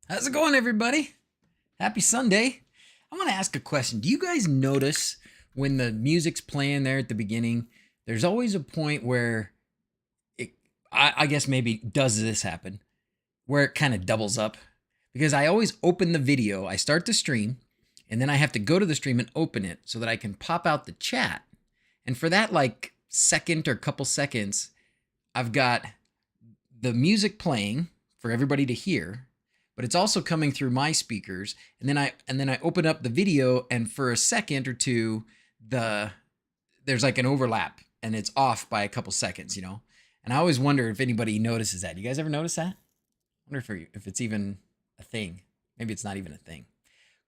How's it going, everybody? Happy Sunday. I want to ask a question. Do you guys notice when the music's playing there at the beginning, there's always a point where I guess maybe does this happen, where it kind of doubles up? Because I always open the video, I start the stream, and then I have to go to the stream and open it so that I can pop out the chat. And for that like second or couple seconds, I've got the music playing for everybody to hear, but it's also coming through my speakers. And then I open up the video, and for a second or two, there's like an overlap and it's off by a couple seconds, you know? And I always wonder if anybody notices that. You guys ever notice that? I wonder if it's even a thing. Maybe it's not even a thing.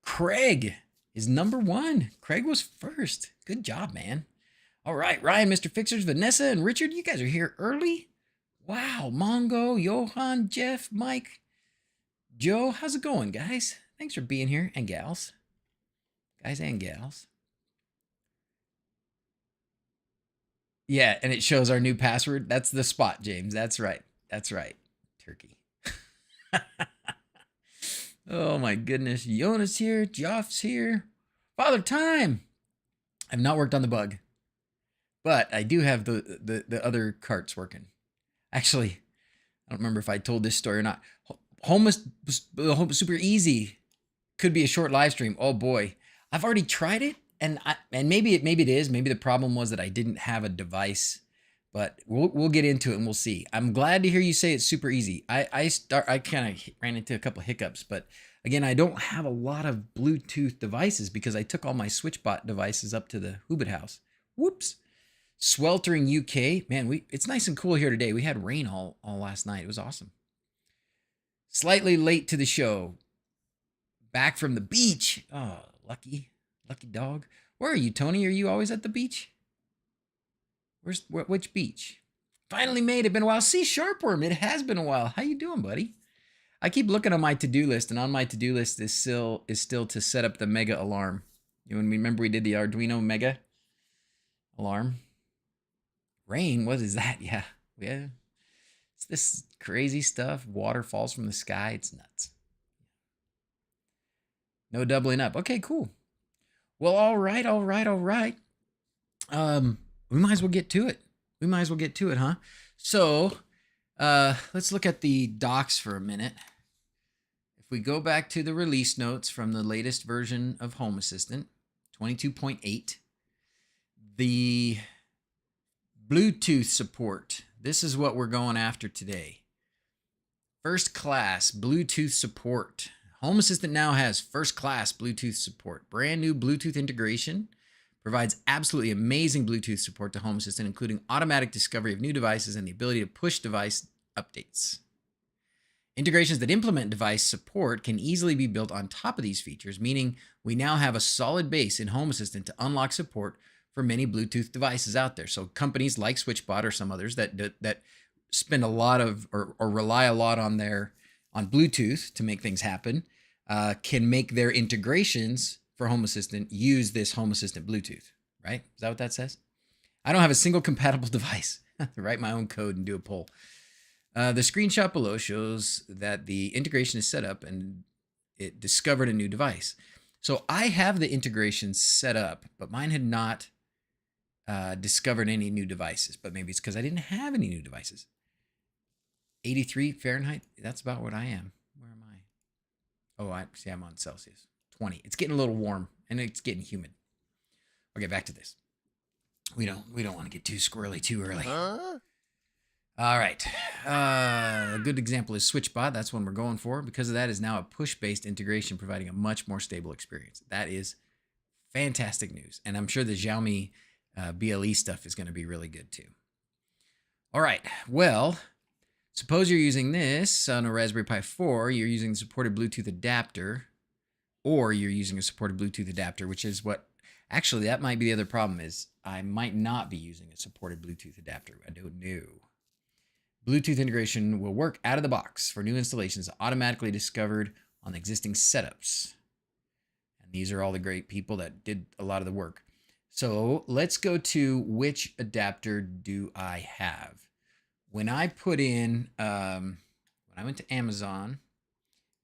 Craig is number one. Craig was first. Good job, man. All right, Ryan, Mr. Fixers, Vanessa, and Richard, you guys are here early. Wow, Mongo, Johan, Jeff, Mike, Joe, how's it going, guys? Thanks for being here, and gals. Guys and gals. Yeah, and it shows our new password. That's the spot, James. That's right. That's right. Turkey. Oh my goodness. Jonas here. Joff's here. Father Time. I've not worked on the bug, but I do have the other carts working. Actually, I don't remember if I told this story or not. Home is super easy. Could be a short live stream. Oh boy. I've already tried it. And maybe it is. Maybe the problem was that I didn't have a device, but we'll get into it and we'll see. I'm glad to hear you say it's super easy. I kind of ran into a couple of hiccups, but again, I don't have a lot of Bluetooth devices because I took all my Switchbot devices up to the Hobbit house. Whoops. Sweltering UK, man. It's nice and cool here today. We had rain all last night. It was awesome. Slightly late to the show. Back from the beach. Oh, lucky dog. Where are you, Tony? Are you always at the beach? Which beach? Finally made it. Been a while. See, Sharpworm, it has been a while. How you doing, buddy? I keep looking on my to-do list, and on my to-do list is still to set up the Mega alarm. You remember we did the Arduino Mega alarm? Rain, what is that? Yeah. It's this crazy stuff. Water falls from the sky. It's nuts. No doubling up. Okay, cool. Well, all right. We might as well get to it. Huh? So, let's look at the docs for a minute. If we go back to the release notes from the latest version of Home Assistant, 22.8, the Bluetooth support. This is what we're going after today. First class Bluetooth support. Home Assistant now has first class Bluetooth support. Brand new Bluetooth integration provides absolutely amazing Bluetooth support to Home Assistant, including automatic discovery of new devices and the ability to push device updates. Integrations that implement device support can easily be built on top of these features, meaning we now have a solid base in Home Assistant to unlock support for many Bluetooth devices out there. So companies like Switchbot or some others that spend a lot of or rely a lot on Bluetooth to make things happen, can make their integrations for Home Assistant use this Home Assistant Bluetooth, right? Is that what that says? I don't have a single compatible device. Write my own code and do a poll. The screenshot below shows that the integration is set up and it discovered a new device. So I have the integration set up, but mine had not discovered any new devices, but maybe it's because I didn't have any new devices. 83 Fahrenheit. That's about what I am. Where am I? Oh, I'm on Celsius. 20. It's getting a little warm and it's getting humid. Okay, back to this. We don't want to get too squirrely too early. All right. A good example is Switchbot. That's one we're going for. Because of that is now a push-based integration, providing a much more stable experience. That is fantastic news. And I'm sure the Xiaomi BLE stuff is going to be really good too. All right. Well, suppose you're using this on a Raspberry Pi 4, you're using the supported Bluetooth adapter, or you're using a supported Bluetooth adapter, which is what, actually, that might be the other problem is I might not be using a supported Bluetooth adapter. I don't know. Bluetooth integration will work out of the box for new installations automatically discovered on existing setups. And these are all the great people that did a lot of the work. So let's go to which adapter do I have? When I put in, when I went to Amazon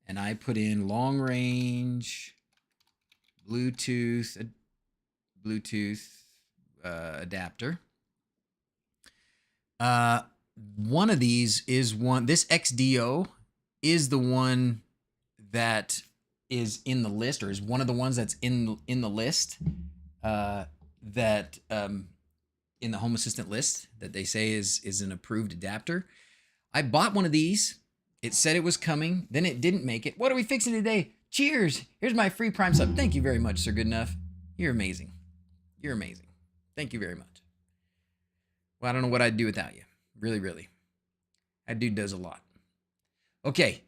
and I put in long range Bluetooth adapter. One of these is this XDO is the one that is in the list, or is one of the ones that's in the list, that in the Home Assistant list that they say is an approved adapter. I bought one of these. It said it was coming, then it didn't make it. What are we fixing today? Cheers! Here's my free Prime sub. Thank you very much, Sir Goodenough. You're amazing. You're amazing. Thank you very much. Well, I don't know what I'd do without you. Really, really. That dude does a lot. Okay,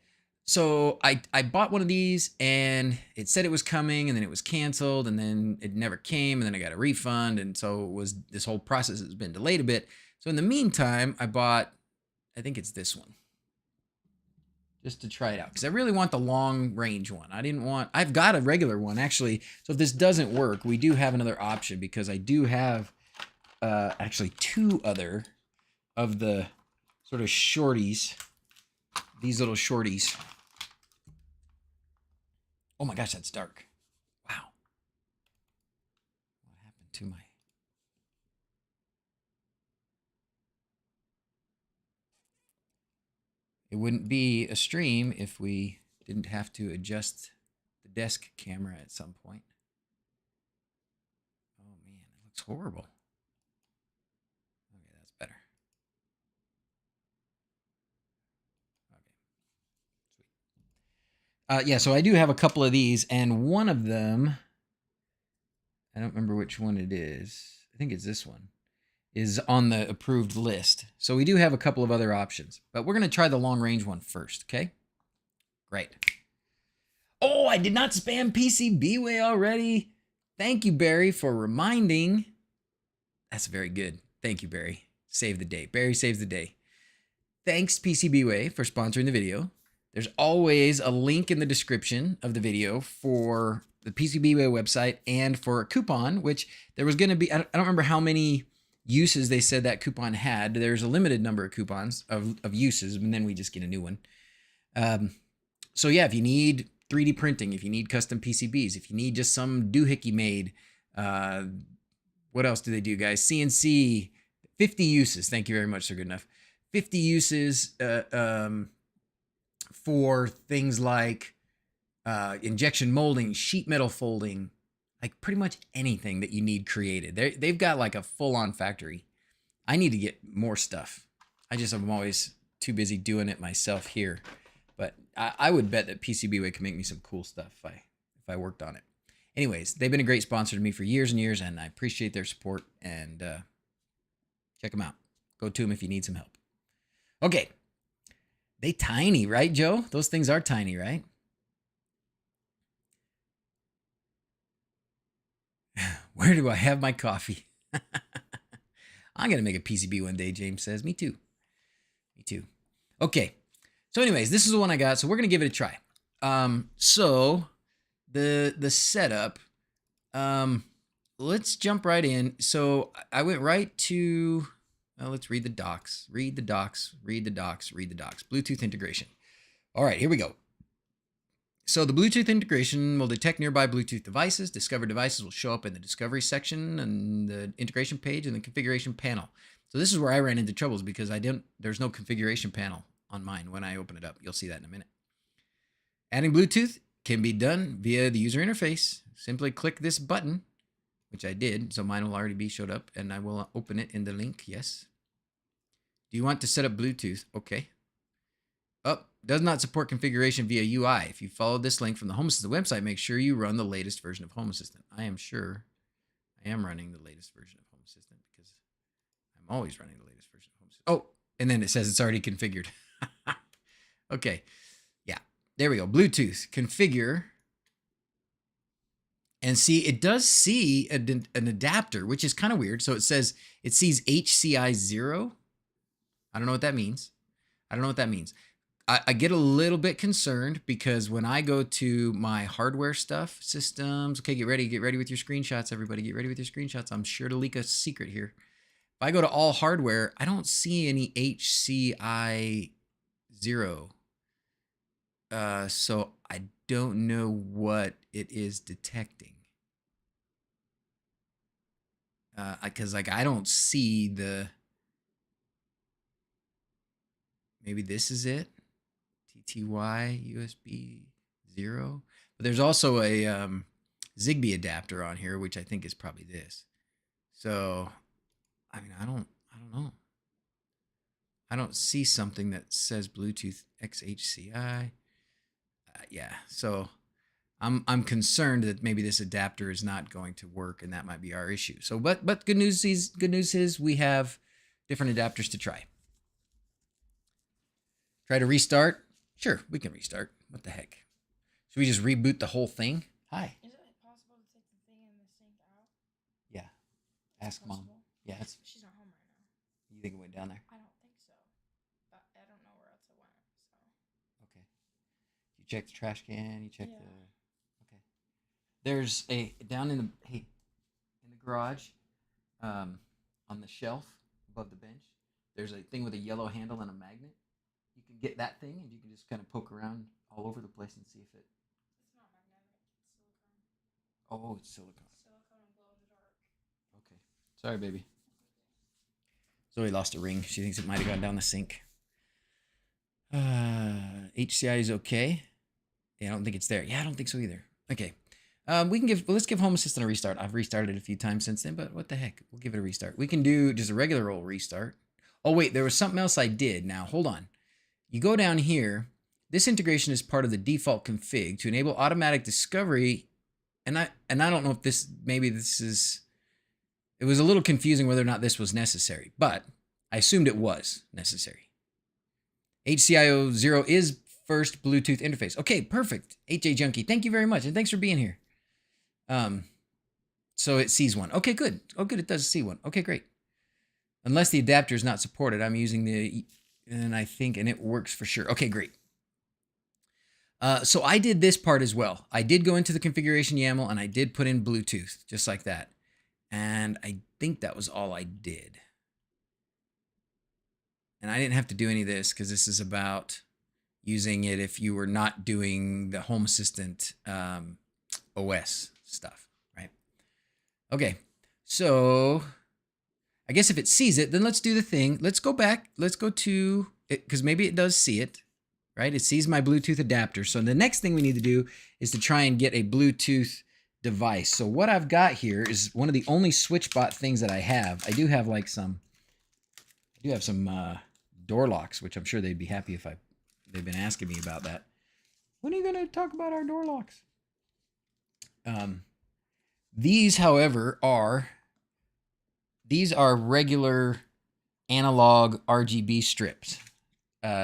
so I bought one of these, and it said it was coming, and then it was canceled, and then it never came, and then I got a refund, and so it was, this whole process has been delayed a bit. So in the meantime, I bought, I think it's this one, just to try it out, because I really want the long range one. I've got a regular one actually, so if this doesn't work, we do have another option, because I do have actually two other of the sort of shorties, these little shorties. Oh my gosh, that's dark. Wow. What happened to my... It wouldn't be a stream if we didn't have to adjust the desk camera at some point. Oh man, it looks horrible. Okay, that's better. Okay, sweet. Yeah, so I do have a couple of these, and one of them, I don't remember which one it is. I think it's this one, is on the approved list. So we do have a couple of other options, but we're going to try the long range one first, okay? Great. Oh, I did not spam PCBWay already. Thank you, Barry, for reminding. That's very good. Thank you, Barry. Save the day. Barry saves the day. Thanks, PCBWay, for sponsoring the video. There's always a link in the description of the video for the PCBWay website and for a coupon, which there was going to be, I don't remember how many uses they said that coupon had. There's a limited number of coupons of uses, and then we just get a new one. So yeah, if you need 3D printing, if you need custom PCBs, if you need just some doohickey made, what else do they do, guys? CNC, 50 uses. Thank you very much, Sir Goodenough. 50 uses for things like injection molding, sheet metal folding, like pretty much anything that you need created. They've got like a full-on factory. I need to get more stuff. I'm always too busy doing it myself here. But I would bet that PCBWay can make me some cool stuff if I worked on it. Anyways, they've been a great sponsor to me for years and years, and I appreciate their support. And check them out. Go to them if you need some help. Okay. They tiny, right, Joe? Those things are tiny, right? Where do I have my coffee? I'm going to make a PCB one day, James says. Me too. Me too. Okay. So anyways, this is the one I got. So we're going to give it a try. So the setup, let's jump right in. So I went right to, let's read the docs, read the docs. Bluetooth integration. All right, here we go. So the Bluetooth integration will detect nearby Bluetooth devices. Discovered devices will show up in the discovery section and the integration page and the configuration panel. So this is where I ran into troubles because there's no configuration panel on mine. When I open it up, you'll see that in a minute. Adding Bluetooth can be done via the user interface. Simply click this button, which I did. So mine will already be showed up and I will open it in the link. Yes. Do you want to set up Bluetooth? Okay. Oh, does not support configuration via UI. If you follow this link from the Home Assistant website, make sure you run the latest version of Home Assistant. I am sure I am running the latest version of Home Assistant because I'm always running the latest version of Home Assistant. Oh, and then it says it's already configured. Okay. Yeah, there we go. Bluetooth, configure. And see, it does see an adapter, which is kind of weird. So it says it sees HCI 0. I don't know what that means. I get a little bit concerned because when I go to my hardware stuff, systems, okay, get ready with your screenshots, everybody. Get ready with your screenshots. I'm sure to leak a secret here. If I go to all hardware, I don't see any HCI 0. So I don't know what it is detecting. Because like I don't see the. Maybe this is it. TTY USB 0. But there's also a Zigbee adapter on here, which I think is probably this. So, I mean, I don't know. I don't see something that says Bluetooth XHCI. Yeah, so I'm concerned that maybe this adapter is not going to work, and that might be our issue. So, but good news is we have different adapters to try. Try to restart. Sure, we can restart. What the heck? Should we just reboot the whole thing? Hi. Is it possible to take the thing in the sink out? Yeah. Ask Mom. Yeah, she's not home right now. You think it went down there? I don't think so. But I don't know where else it went. So. Okay. You check the trash can. You check the. Okay. There's a down in the garage, on the shelf above the bench. There's a thing with a yellow handle and a magnet. You can get that thing and you can just kind of poke around all over the place and see if it. It's not magnetic. It's silicone. Oh, it's silicone. Silicone and glow in the dark. Okay. Sorry, baby. Zoe lost a ring. She thinks it might have gone down the sink. HCI is okay. Yeah, I don't think it's there. Yeah, I don't think so either. Okay. Let's give Home Assistant a restart. I've restarted it a few times since then, but what the heck? We'll give it a restart. We can do just a regular old restart. Oh, wait, there was something else I did. Now, hold on. You go down here. This integration is part of the default config to enable automatic discovery. And I don't know if it was a little confusing whether or not this was necessary, but I assumed it was necessary. HCIO 0 is first Bluetooth interface. Okay, perfect. HJ Junkie, thank you very much. And thanks for being here. So it sees one. Okay, good. Oh, good. It does see one. Okay, great. Unless the adapter is not supported, I'm using and it works for sure. Okay, great. So I did this part as well. I did go into the configuration YAML and I did put in Bluetooth just like that. And I think that was all I did. And I didn't have to do any of this because this is about using it if you were not doing the Home Assistant OS stuff, right? Okay, so I guess if it sees it, then let's do the thing. Let's go back. Let's go to it because maybe it does see it, right? It sees my Bluetooth adapter. So the next thing we need to do is to try and get a Bluetooth device. So what I've got here is one of the only Switchbot things that I have. I do have like some door locks, which I'm sure they'd be happy if they've been asking me about that. When are you going to talk about our door locks? These, however, are regular analog RGB strips.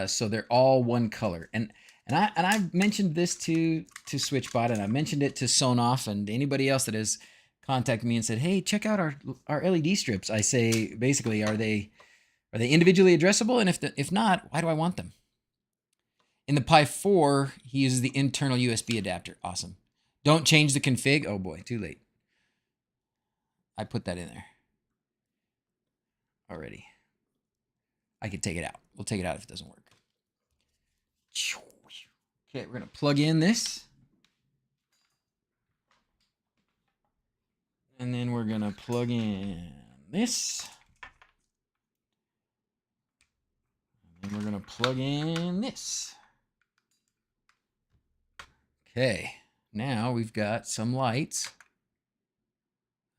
So they're all one color. And I've mentioned this to Switchbot, and I mentioned it to Sonoff and anybody else that has contacted me and said, hey, check out our LED strips. I say, basically, are they individually addressable? And if not, why do I want them? In the Pi 4, he uses the internal USB adapter. Awesome. Don't change the config. Oh boy, too late. I put that in there already. I could take it out. We'll take it out if it doesn't work. Okay, we're going to plug in this. And then we're going to plug in this. And we're going to plug in this. Okay, now we've got some lights.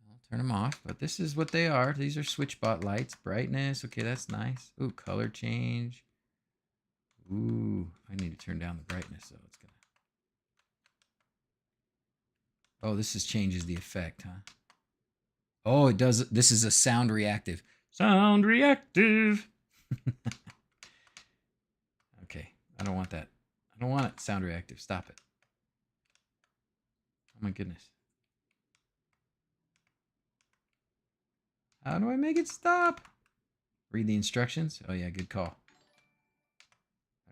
I'll turn them off, but this is what they are. These are Switchbot lights. Brightness, okay, that's nice. Ooh, color change. Ooh, I need to turn down the brightness, so it's gonna. Oh, this changes the effect, huh? Oh, it does. This is a sound reactive. Sound reactive. Okay, I don't want that. I don't want it sound reactive. Stop it. Oh my goodness. How do I make it stop? Read the instructions. Oh yeah, good call.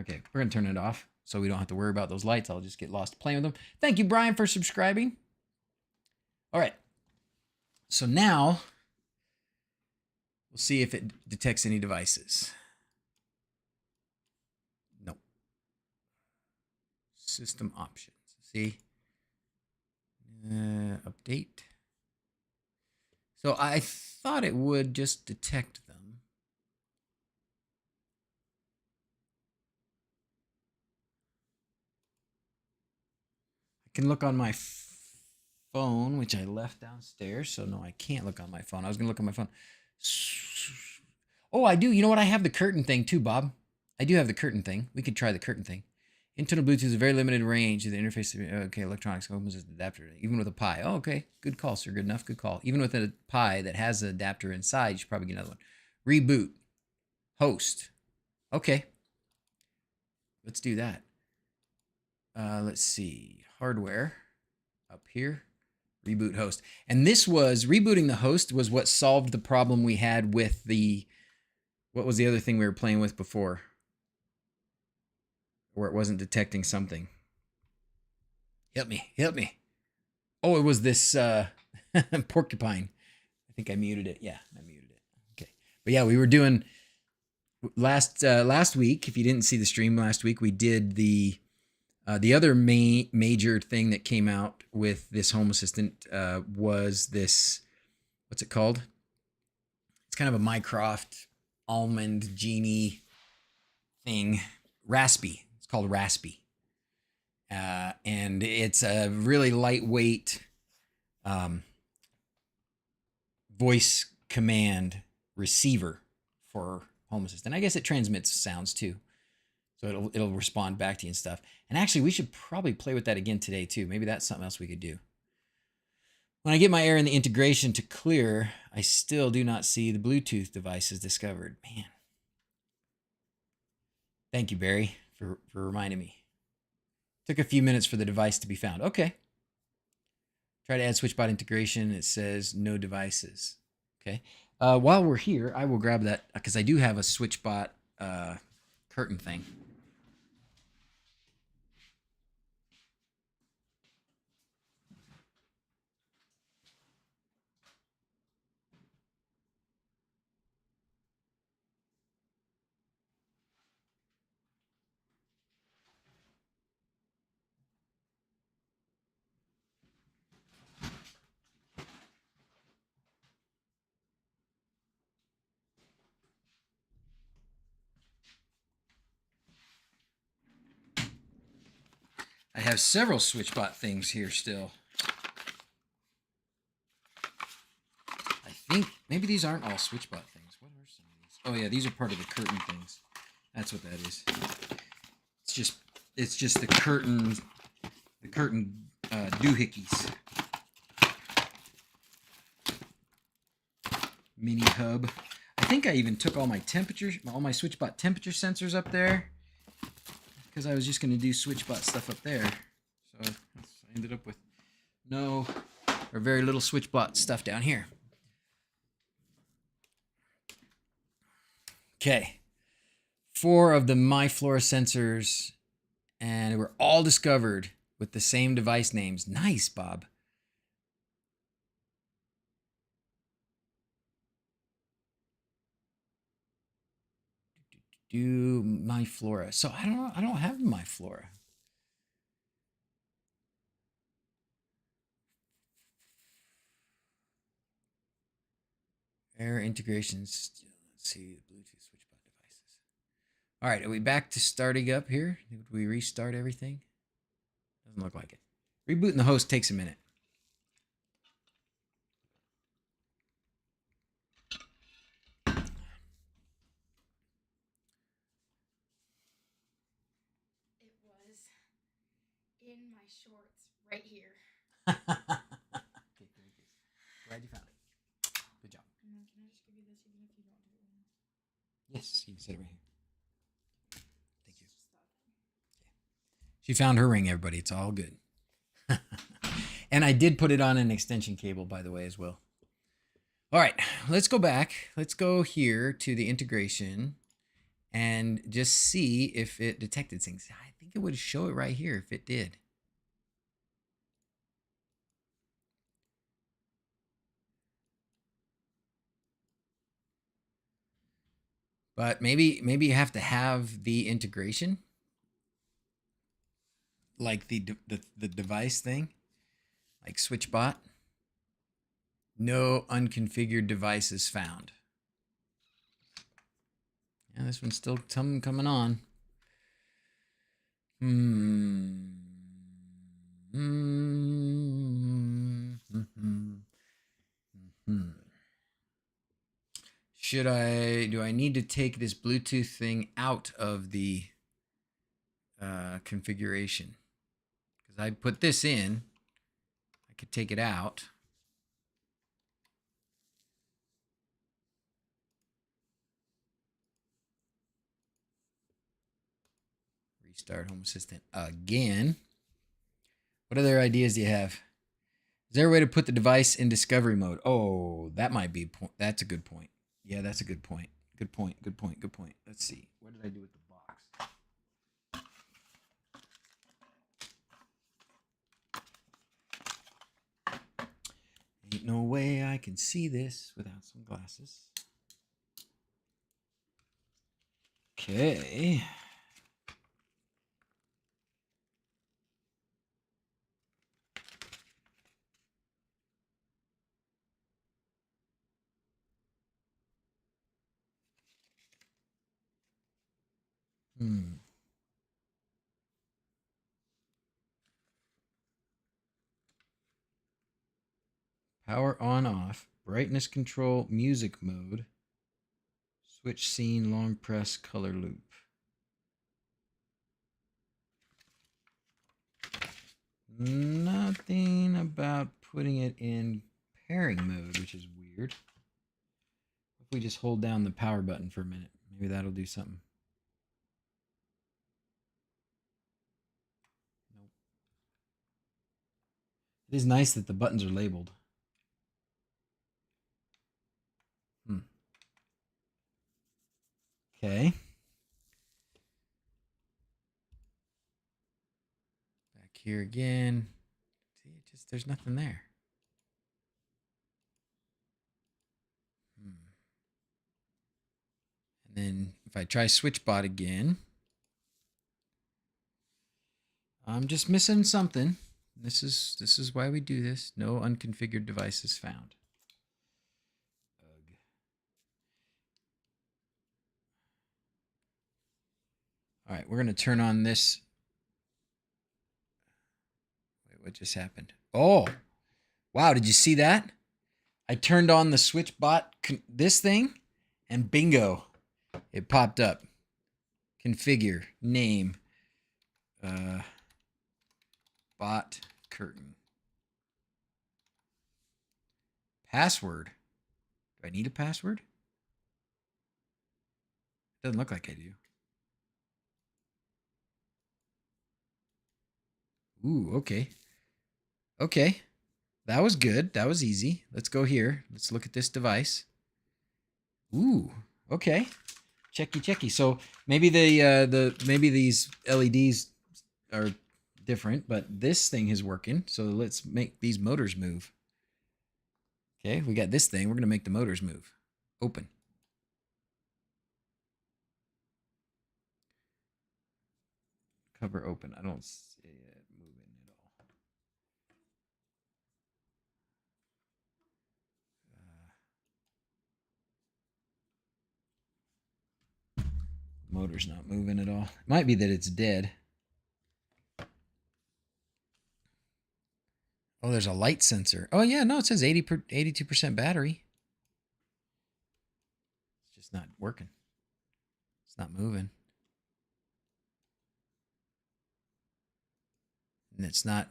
Okay, we're going to turn it off so we don't have to worry about those lights. I'll just get lost playing with them. Thank you, Brian, for subscribing. All right. So now we'll see if it detects any devices. Nope. system options. See, update. So I thought it would just detect them. I can look on my phone, which I left downstairs. So no, I can't look on my phone. I was gonna look on my phone. Oh, I do. You know what? I have the curtain thing too, Bob. I do have the curtain thing. We could try the curtain thing. Internal Bluetooth is a very limited range of the interface. Okay, electronics opens as an adapter, even with a Pi. Oh, okay. Good call, sir. Good enough. Good call. Even with a Pi that has an adapter inside, you should probably get another one. Reboot. Host. Okay. Let's do that. Let's see. Hardware. Up here. Reboot host. And this was, rebooting the host was what solved the problem we had with the, what was the other thing we were playing with before? Where it wasn't detecting something. Help me, help me. Oh, it was this porcupine. I think I muted it. Yeah, I muted it. Okay. But yeah, we were doing last week, if you didn't see the stream last week, we did the other major thing that came out with this Home Assistant was this, what's it called? It's kind of a Mycroft almond genie thing, Raspy. It's called Raspy. And it's a really lightweight voice command receiver for Home Assistant. I guess it transmits sounds too. So it'll respond back to you and stuff. And actually, we should probably play with that again today too. Maybe that's something else we could do. When I get my error in the integration to clear, I still do not see the Bluetooth devices discovered. Man. Thank you, Barry, for reminding me. Took a few minutes for the device to be found. Okay. Try to add Switchbot integration. It says no devices. Okay. While we're here, I will grab that because I do have a Switchbot curtain thing. I have several Switchbot things here still. I think maybe these aren't all Switchbot things. What are some of these? Oh yeah, these are part of the curtain things. That's what that is. It's just the curtain doohickeys. Mini hub. I think I even took all my Switchbot temperature sensors up there, because I was just going to do Switchbot stuff up there. So I ended up with no or very little Switchbot stuff down here. Okay. 4 of the MyFlora sensors, and they were all discovered with the same device names. Nice, Bob. Do MyFlora. So I don't have MyFlora. Error integrations. Let's see the Bluetooth Switchbot devices. All right, are we back to starting up here? Did we restart everything? Doesn't look like it. Rebooting the host takes a minute. It was in my shorts right here. Okay, glad you found it. Good job. And then can I just give you this even if you don't do it now? Yes, you can set it right here. Thank you. She found her ring, everybody. It's all good. And I did put it on an extension cable, by the way, as well. All right, let's go back. Let's go here to the integration and just see if it detected things. I think it would show it right here if it did. But maybe you have to have the integration. like the device thing, like Switchbot. No unconfigured devices found. Yeah, this one's still coming on. Do I need to take this Bluetooth thing out of the configuration? Because I put this in, I could take it out. Restart Home Assistant again. What other ideas do you have? Is there a way to put the device in discovery mode? Oh, that might be a point. That's a good point. Yeah, that's a good point. Good point. Good point. Good point. Let's see. What did I do with the box? Ain't no way I can see this without some glasses. Okay. Power on off. Brightness control. Music mode. Switch scene. Long press. Color loop. Nothing about putting it in pairing mode, which is weird. If we just hold down the power button for a minute, maybe that'll do something. Nope. It is nice that the buttons are labeled. Okay. Back here again. See, there's nothing there. And then if I try Switchbot again, I'm just missing something. This is why we do this. No unconfigured devices found. Ugh. All right, we're going to turn on this. Wait, what just happened? Oh, wow, did you see that? I turned on the Switchbot, this thing, and bingo, it popped up. Configure, name, bot curtain. Password. Do I need a password? Doesn't look like I do. Ooh, okay. Okay. That was good. That was easy. Let's go here. Let's look at this device. Ooh, okay. Checky. So maybe maybe these LEDs are different, but this thing is working. So let's make these motors move. Okay, we got this thing. We're gonna make the motors move. Open. Cover open. I don't see it moving at all. Motor's not moving at all. It might be that it's dead. Oh, there's a light sensor. Oh yeah, no, it says 82% battery. It's just not working. It's not moving. And it's not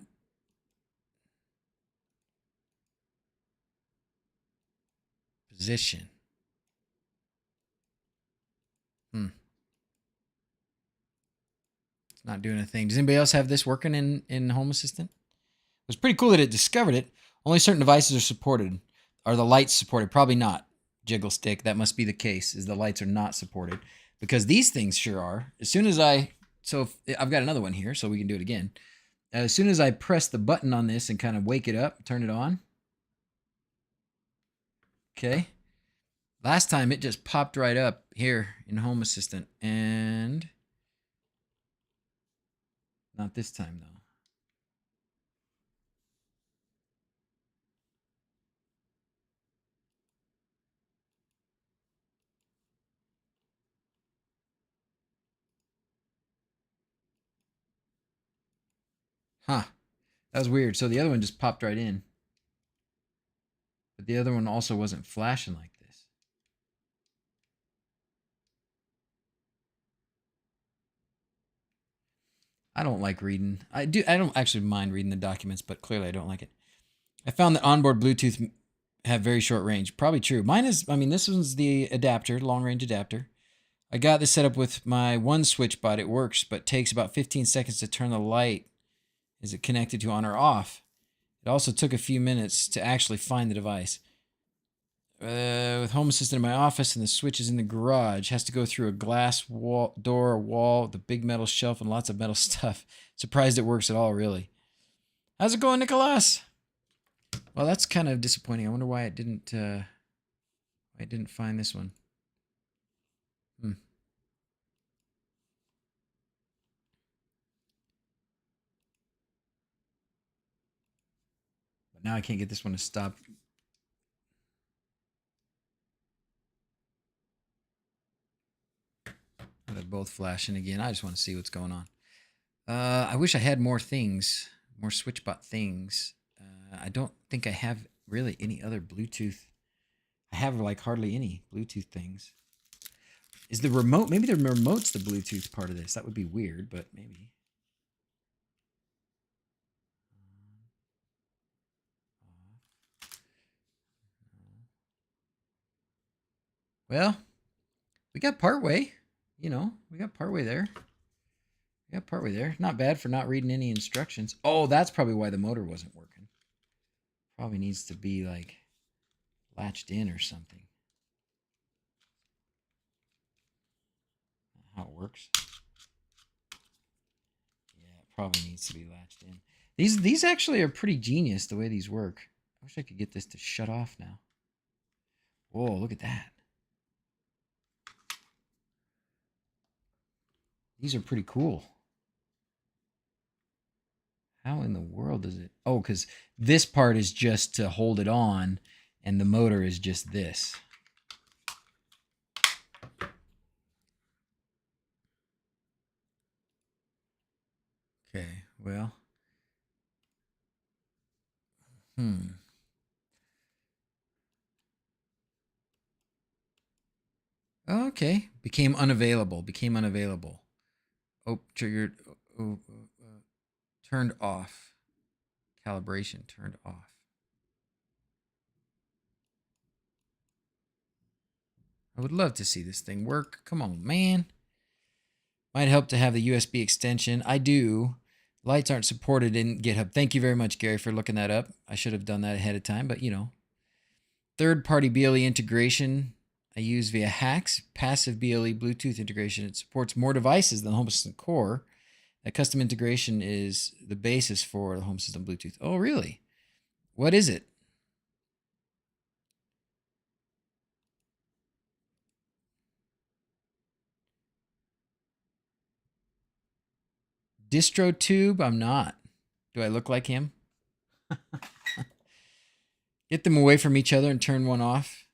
position. It's not doing a thing. Does anybody else have this working in Home Assistant? It was pretty cool that it discovered it. Only certain devices are supported. Are the lights supported? Probably not. Jiggle stick. That must be the case, is the lights are not supported. Because these things sure are. As soon as I've got another one here, so we can do it again. As soon as I press the button on this and kind of wake it up, turn it on. Okay. Last time it just popped right up here in Home Assistant. And Not this time, though. Huh. That was weird. So the other one just popped right in. But the other one also wasn't flashing like this. I don't like reading. I don't actually mind reading the documents, but clearly I don't like it. I found that onboard Bluetooth have very short range. Probably true. Mine is, I mean, this one's the adapter, long range adapter. I got this set up with my one Switchbot. It works, but takes about 15 seconds to turn the light. Is it connected to on or off? It also took a few minutes to actually find the device. With Home Assistant in my office and the switches in the garage, has to go through a glass door, a wall, the big metal shelf, and lots of metal stuff. Surprised it works at all, really. How's it going, Nicholas? Well, that's kind of disappointing. I wonder why it didn't. I didn't find this one. But now I can't get this one to stop. They're both flashing again. I just want to see what's going on. I wish I had more things, more Switchbot things. I don't think I have really any other Bluetooth. I have like hardly any Bluetooth things. Is the remote, maybe the remote's the Bluetooth part of this. That would be weird, but maybe. Well, we got partway. You know, we got partway there. We got partway there. Not bad for not reading any instructions. Oh, that's probably why the motor wasn't working. Probably needs to be like latched in or something. How it works. Yeah, it probably needs to be latched in. These actually are pretty genius the way these work. I wish I could get this to shut off now. Whoa, look at that. These are pretty cool. How in the world does it? Oh, because this part is just to hold it on, and the motor is just this. Okay, well. Okay, became unavailable. Became unavailable. Oh, triggered. Turned off. Calibration turned off. I would love to see this thing work. Come on, man. Might help to have the USB extension. I do. Lights aren't supported in GitHub. Thank you very much, Gary, for looking that up. I should have done that ahead of time, but you know. Third-party BLE integration I use via Hacks. Passive BLE Bluetooth integration. It supports more devices than the Home Assistant Core. That custom integration is the basis for the Home System Bluetooth. Oh, really? What is it? DistroTube? I'm not. Do I look like him? Get them away from each other and turn one off.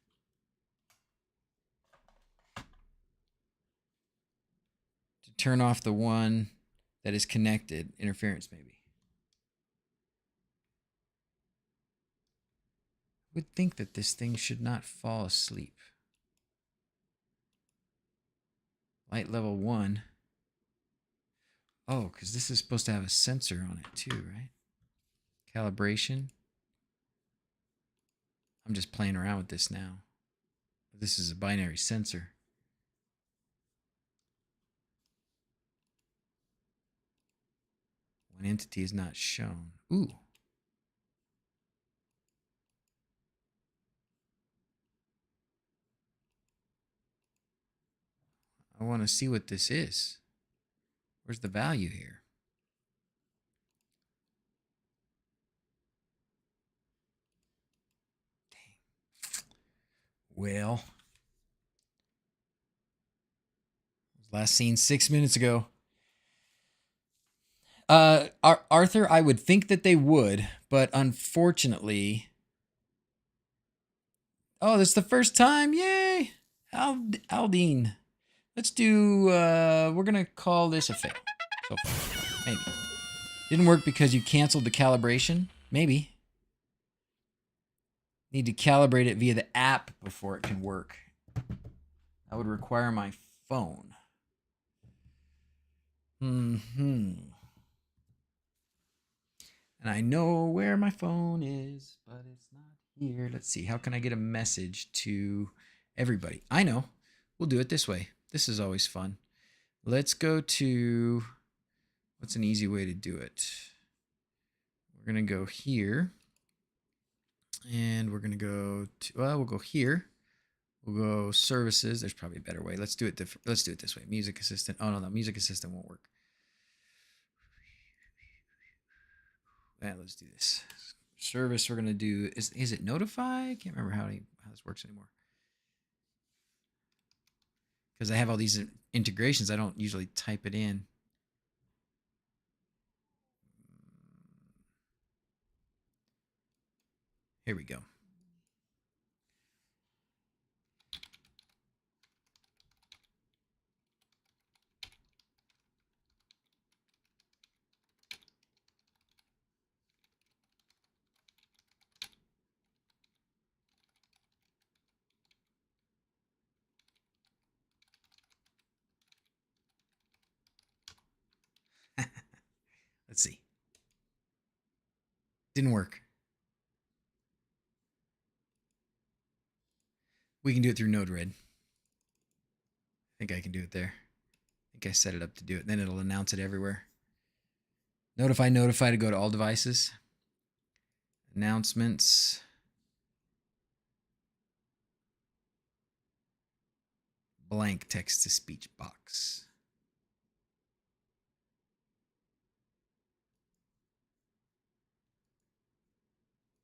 To turn off the one that is connected. Interference, maybe. I would think that this thing should not fall asleep. Light level 1. Oh, because this is supposed to have a sensor on it too, right? Calibration. I'm just playing around with this now. This is a binary sensor. One entity is not shown. Ooh. I want to see what this is. Where's the value here? Dang. Well, last seen 6 minutes ago. Arthur, I would think that they would, but unfortunately, oh, this is the first time. Yay, Aldine. Let's do. We're gonna call this a fail. So far, maybe didn't work because you canceled the calibration. Maybe need to calibrate it via the app before it can work. That would require my phone. And I know where my phone is, but it's not here. Let's see. How can I get a message to everybody? I know. We'll do it this way. This is always fun. Let's go to, what's an easy way to do it? We're going to go here. And we're going to go to, well, we'll go here. We'll go services. There's probably a better way. Let's do it this way. Music assistant. Oh, no, music assistant won't work. Let's do this. Service we're going to do, is it notify? I can't remember how this works anymore. Because I have all these integrations, I don't usually type it in. Here we go. Let's see. Didn't work. We can do it through Node-RED. I think I can do it there. I think I set it up to do it. Then it'll announce it everywhere. Notify to go to all devices. Announcements. Blank text-to-speech box.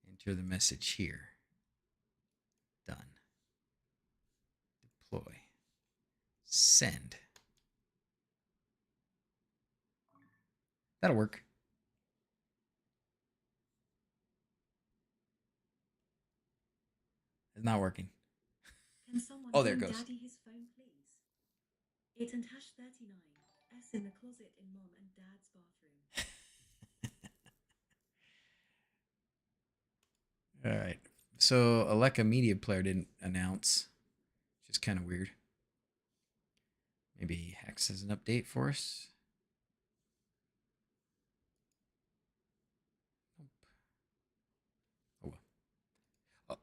Enter the message here. Done. Deploy. Send. That'll work. It's not working. Can someone oh, there it goes. Daddy his phone, please? It and hash 39. S in the closet in mom and dad's bathroom. All right. So Alexa Media Player didn't announce, which is kind of weird. Maybe Hex has an update for us.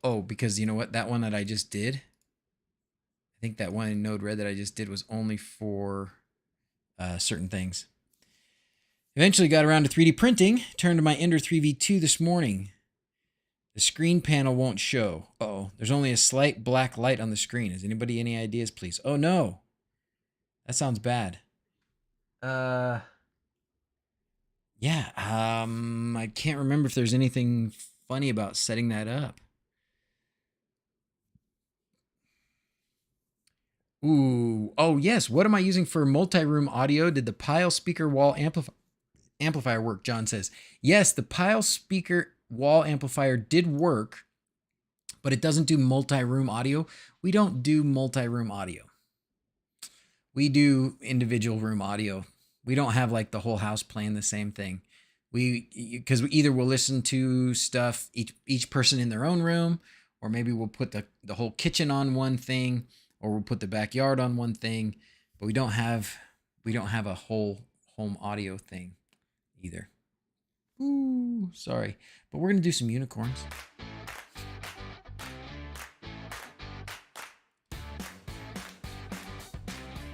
Oh, because you know what? That one that I just did, I think that one in Node-RED that I just did was only for certain things. Eventually got around to 3D printing. Turned to my Ender 3v2 this morning. The screen panel won't show. Uh-oh. There's only a slight black light on the screen. Has anybody any ideas, please? Oh, no. That sounds bad. Yeah. I can't remember if there's anything funny about setting that up. Ooh. Oh, yes. What am I using for multi-room audio? Did the Pile speaker wall amplifier work? John says. Yes, the Pile speaker wall amplifier did work, but it doesn't do multi-room audio. We don't do multi-room audio. We do individual room audio. We don't have like the whole house playing the same thing. Because either we'll listen to stuff, each person in their own room, or maybe we'll put the whole kitchen on one thing, or we'll put the backyard on one thing, but we don't have a whole home audio thing either. Ooh, sorry. But we're gonna do some unicorns.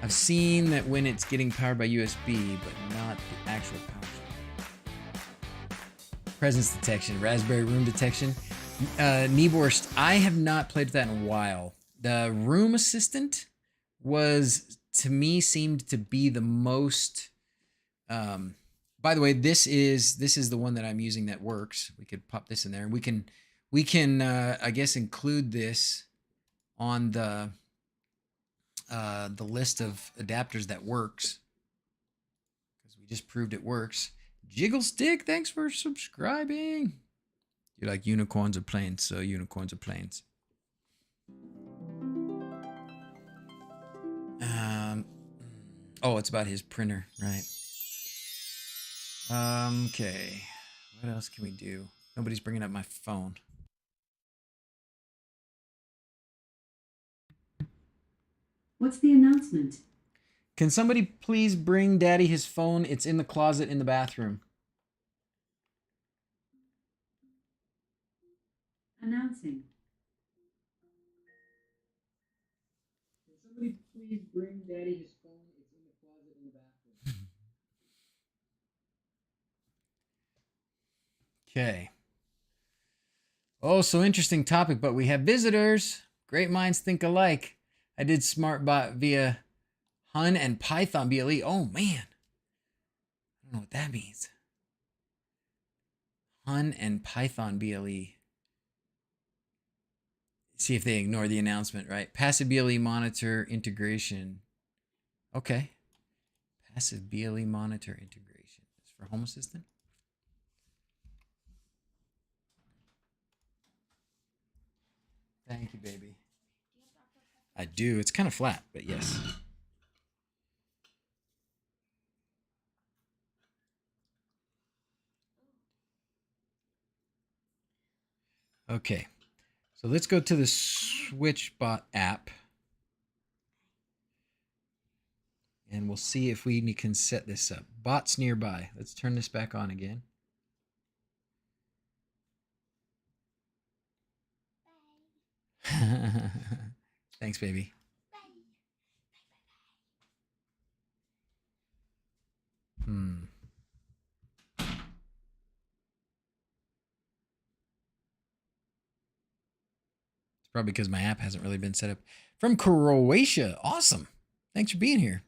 I've seen that when it's getting powered by USB, but not the actual power. Presence detection, raspberry room detection. Nieborst, I have not played with that in a while. The room assistant was, to me, seemed to be the most. By the way, this is the one that I'm using that works. We could pop this in there, and we can I guess include this on the list of adapters that works, because we just proved it works. Jiggle Stick, thanks for subscribing. You like unicorns or planes? So unicorns or planes. Oh, it's about his printer, right? Okay. What else can we do? Nobody's bringing up my phone. What's the announcement? Can somebody please bring Daddy his phone? It's in the closet in the bathroom. Announcing. Can somebody please bring Daddy his phone? It's in the closet in the bathroom. Okay. Oh, so interesting topic, but we have visitors. Great minds think alike. I did SmartBot via Hun and Python BLE. Oh, man. I don't know what that means. Hun and Python BLE. See if they ignore the announcement, right? Passive BLE monitor integration. Okay. Passive BLE monitor integration. It's for Home Assistant. Thank you, baby. I do. It's kind of flat, but yes. Okay. So let's go to the Switchbot app. And we'll see if we can set this up. Bots nearby. Let's turn this back on again. Thanks, baby. It's probably because my app hasn't really been set up. From Croatia. Awesome. Thanks for being here.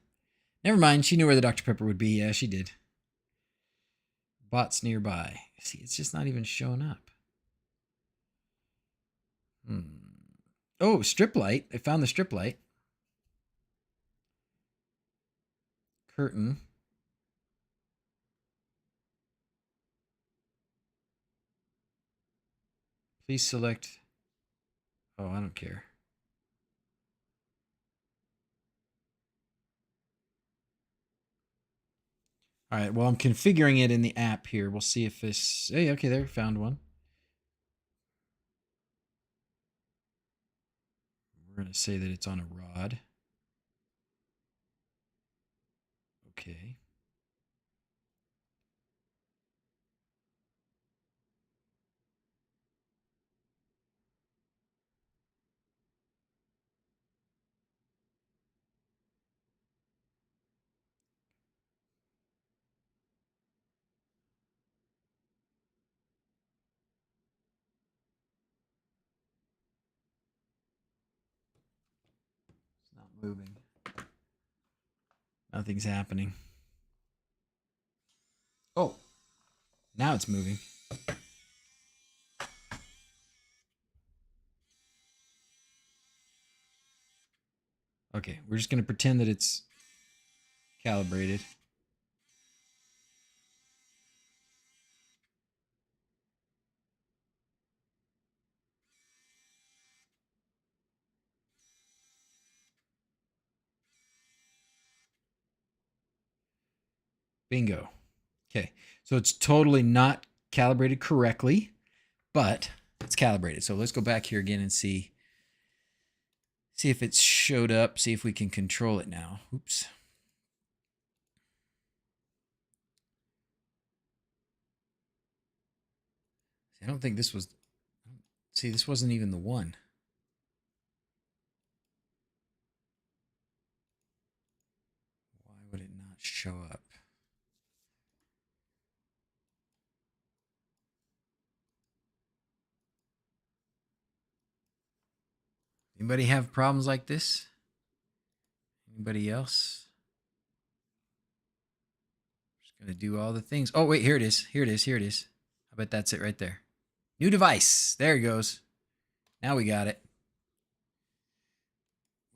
Never mind. She knew where the Dr. Pepper would be. Yeah, she did. Bots nearby. See, it's just not even showing up. Oh, strip light. I found the strip light. Curtain. Please select. Oh, I don't care. All right, well, I'm configuring it in the app here. We'll see if this... Hey, okay, there, found one. We're going to say that it's on a rod. Okay. It's not moving. Nothing's happening. Oh, now it's moving. Okay, we're just going to pretend that it's calibrated. Bingo. Okay, so it's totally not calibrated correctly, but it's calibrated. So let's go back here again and see if it's showed up, see if we can control it now. Oops. I don't think this was... See, this wasn't even the one. Why would it not show up? Anybody have problems like this? Anybody else? Just gonna do all the things. Oh, wait, here it is. Here it is. Here it is. I bet that's it right there. New device. There it goes. Now we got it.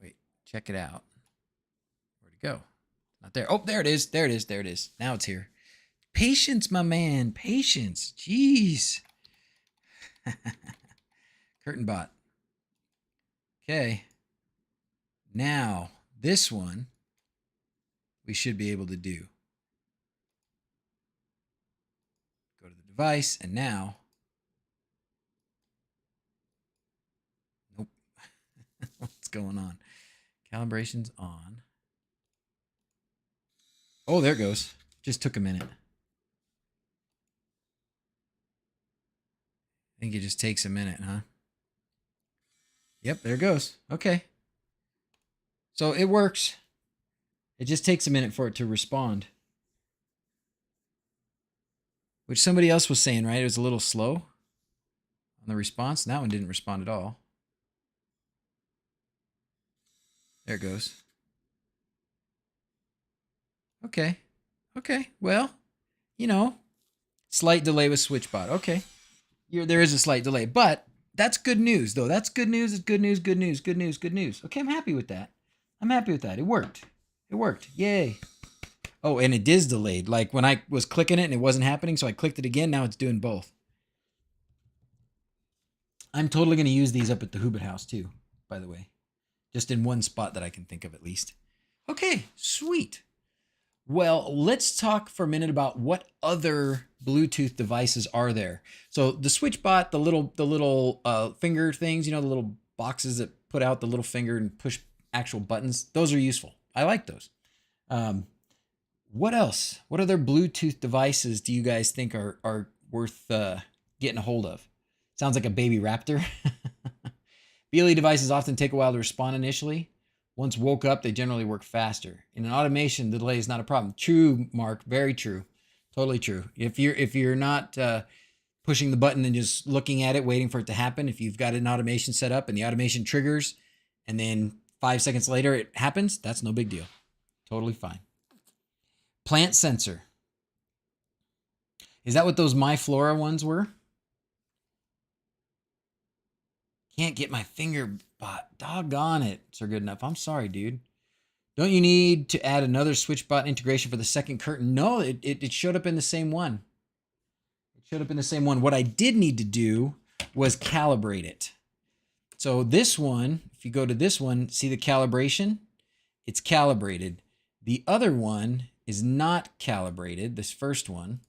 Wait, check it out. Where'd it go? Not there. Oh, there it is. There it is. There it is. Now it's here. Patience, my man. Patience. Jeez. Curtain bot. Okay. Now, this one we should be able to do. Go to the device, and now. Nope. What's going on? Calibration's on. Oh, there it goes. Just took a minute. I think it just takes a minute, huh? Yep, there it goes. Okay. So it works. It just takes a minute for it to respond. Which somebody else was saying, right? It was a little slow on the response. And that one didn't respond at all. There it goes. Okay. Okay. Well, you know, slight delay with Switchbot. Okay. There is a slight delay, but that's good news, though. That's good news. It's good news, good news, good news, good news. Okay, I'm happy with that. I'm happy with that. It worked. It worked. Yay. Oh, and it is delayed. Like when I was clicking it and it wasn't happening, so I clicked it again. Now it's doing both. I'm totally going to use these up at the Hobbit house too, by the way. Just in one spot that I can think of at least. Okay, sweet. Well, let's talk for a minute about what other Bluetooth devices are there. So the Switchbot, the little finger things, you know, the little boxes that put out the little finger and push actual buttons. Those are useful. I like those. What else? What other Bluetooth devices do you guys think are worth getting a hold of? Sounds like a baby raptor. wLED devices often take a while to respond initially. Once woke up, they generally work faster. In an automation, the delay is not a problem. True, Mark. Very true. Totally true. If you're not pushing the button and just looking at it, waiting for it to happen, if you've got an automation set up and the automation triggers, and then 5 seconds later it happens, that's no big deal. Totally fine. Plant sensor. Is that what those MyFlora ones were? Can't get my finger bot. Doggone it, Sir Goodenough. I'm sorry, dude. Don't you need to add another Switchbot integration for the second curtain? No, it showed up in the same one. It showed up in the same one. What I did need to do was calibrate it. So this one, if you go to this one, see the calibration? It's calibrated. The other one is not calibrated, this first one.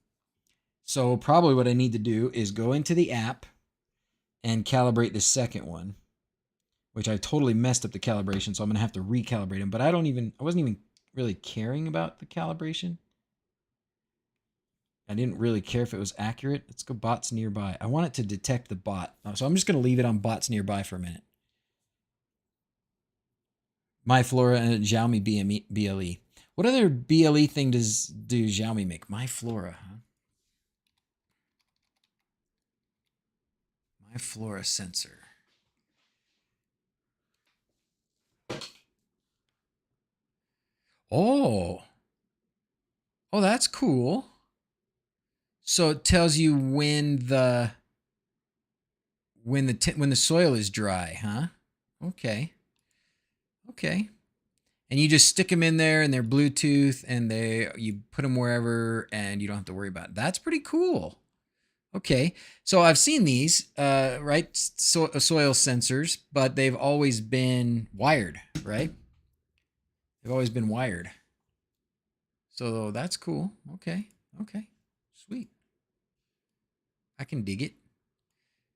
So probably what I need to do is go into the app and calibrate the second one, which I totally messed up the calibration, so I'm going to have to recalibrate them. But I wasn't even really caring about the calibration. I didn't really care if it was accurate. Let's go bots nearby. I want it to detect the bot. So I'm just going to leave it on bots nearby for a minute. MyFlora and Xiaomi BLE. What other BLE thing do Xiaomi make? MyFlora, huh? MyFlora sensor. Oh, that's cool. So it tells you when the soil is dry, huh? Okay. And you just stick them in there, and they're Bluetooth, and you put them wherever, and you don't have to worry about it. That's pretty cool. Okay, so I've seen these, right? Soil sensors, but they've always been wired, right? They've always been wired. So that's cool. Okay, sweet. I can dig it.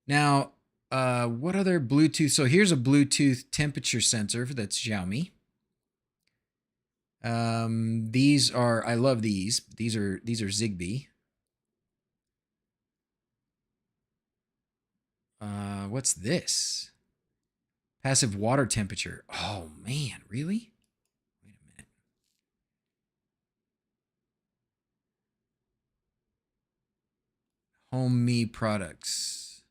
Now, what other Bluetooth? So here's a Bluetooth temperature sensor that's Xiaomi. I love these. These are Zigbee. What's this? Passive water temperature. Oh man, really? Wait a minute. Home Me products.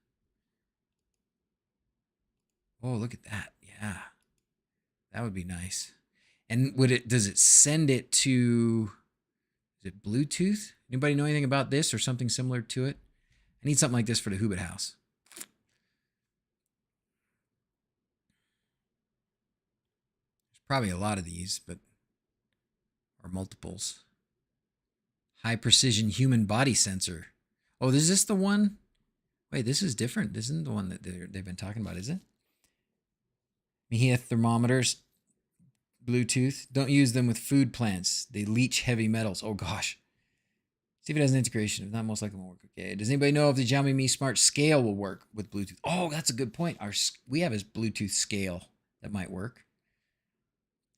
Oh, look at that. Yeah. That would be nice. And does it send it to, is it Bluetooth? Anybody know anything about this or something similar to it? I need something like this for the Hobbit house. There's probably a lot of these, or multiples. High precision human body sensor. Oh, is this the one? Wait, this is different. This isn't the one that they've been talking about, is it? Mihia thermometers, Bluetooth. Don't use them with food plants. They leach heavy metals. Oh gosh. See if it has an integration. If not, most likely won't work. Okay. Does anybody know if the Xiaomi Mi Smart Scale will work with Bluetooth? Oh, that's a good point. We have a Bluetooth scale that might work.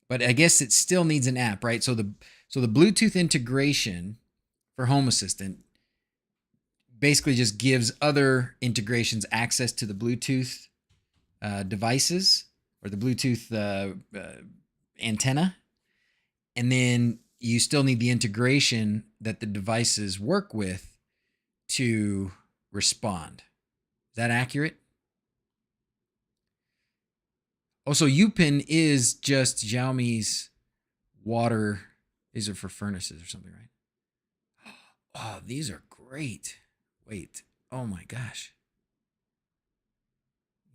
But I guess it still needs an app, right? So the Bluetooth integration for Home Assistant basically just gives other integrations access to the Bluetooth devices or the Bluetooth antenna. And then you still need the integration that the devices work with to respond. Is that accurate? Oh, so UPin is just Xiaomi's water. These are for furnaces or something, right? Oh, these are great. Wait. Oh my gosh.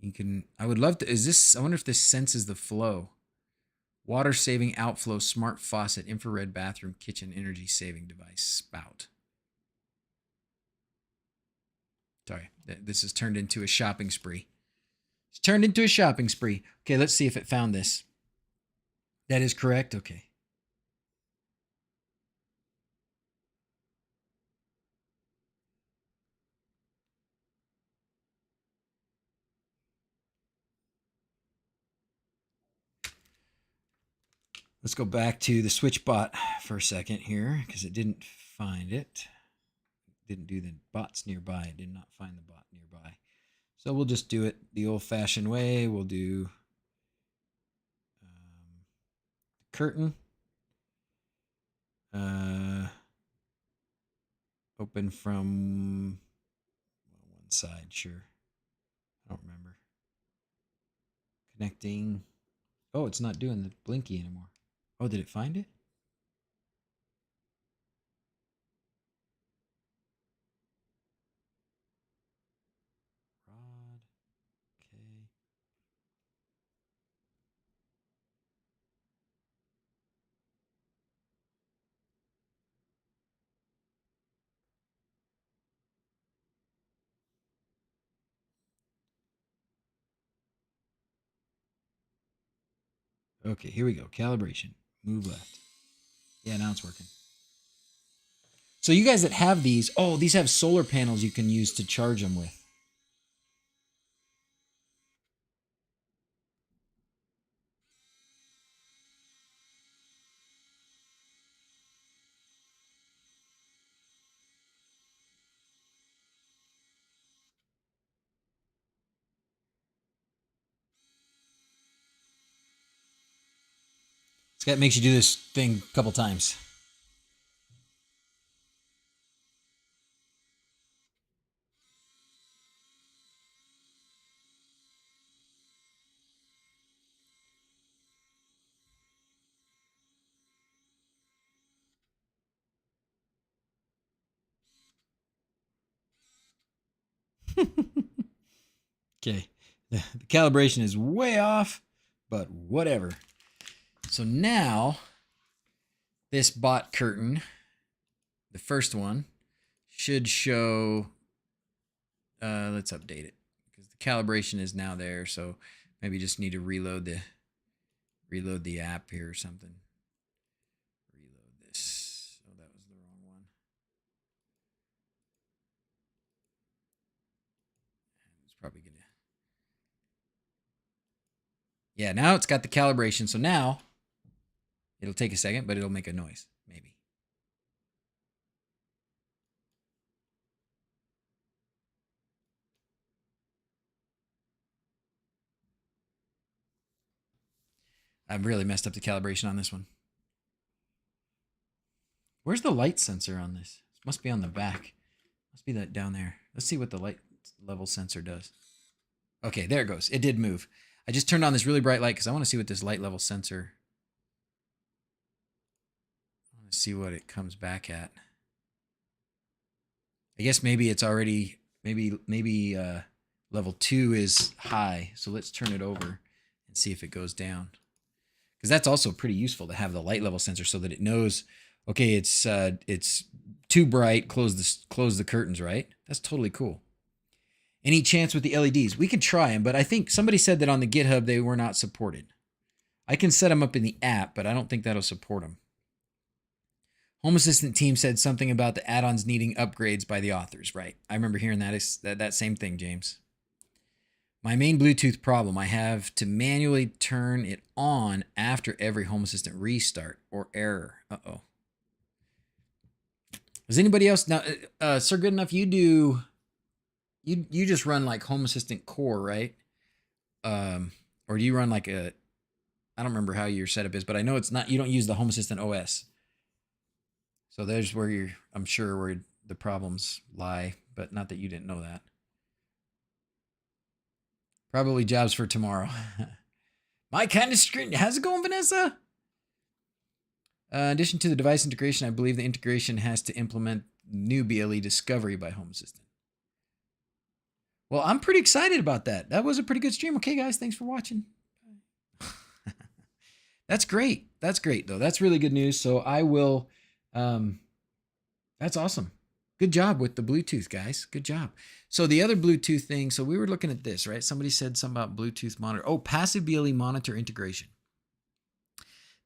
You can, I would love to, I wonder if this senses the flow. Water saving outflow, smart faucet, infrared bathroom, kitchen, energy saving device, spout. Sorry, this has turned into a shopping spree. It's turned into a shopping spree. Okay, let's see if it found this. That is correct. Okay. Let's go back to the Switchbot for a second here because it didn't find it. Didn't do the bots nearby. It did not find the bot nearby. So we'll just do it the old-fashioned way. We'll do curtain. Open from one side, sure. I don't remember. Connecting. Oh, it's not doing the blinky anymore. Oh, did it find it? Rod. Okay. Okay, here we go. Calibration. Move left. Yeah, now it's working. So you guys that have these, oh, these have solar panels you can use to charge them with. Scott makes you do this thing a couple times. Okay, the calibration is way off, but whatever. So now, this bot curtain, the first one, should show, let's update it, because the calibration is now there, so maybe just need to reload the app here or something. Reload this. Oh, that was the wrong one. It's probably gonna. Yeah, now it's got the calibration, so now it'll take a second, but it'll make a noise, maybe. I've really messed up the calibration on this one. Where's the light sensor on this? It must be on the back. Must be that down there. Let's see what the light level sensor does. Okay, there it goes. It did move. I just turned on this really bright light because I want to see what this light level sensor. I want to see what it comes back at. I guess maybe it's already maybe level 2 is high. So let's turn it over and see if it goes down. Because that's also pretty useful to have the light level sensor so that it knows, okay, it's too bright, close the curtains, right? That's totally cool. Any chance with the LEDs? We could try them, but I think somebody said that on the GitHub they were not supported. I can set them up in the app, but I don't think that'll support them. Home Assistant team said something about the add-ons needing upgrades by the authors, right? I remember hearing that same thing, James. My main Bluetooth problem, I have to manually turn it on after every Home Assistant restart or error. Uh-oh. Does anybody else now, Sir Goodenough, you just run like Home Assistant Core, right? Or do you run like I don't remember how your setup is, but I know it's not, you don't use the Home Assistant OS. So there's where I'm sure where the problems lie, but not that you didn't know that. Probably jobs for tomorrow. My kind of screen. How's it going, Vanessa? In addition to the device integration, I believe the integration has to implement new BLE discovery by Home Assistant. Well, I'm pretty excited about that. That was a pretty good stream. Okay, guys, thanks for watching. That's great. That's great, though. That's really good news. So I will... that's awesome. Good job with the Bluetooth, guys. Good job. So the other Bluetooth thing, so we were looking at this, right? Somebody said something about Bluetooth monitor. Oh, passive BLE monitor integration.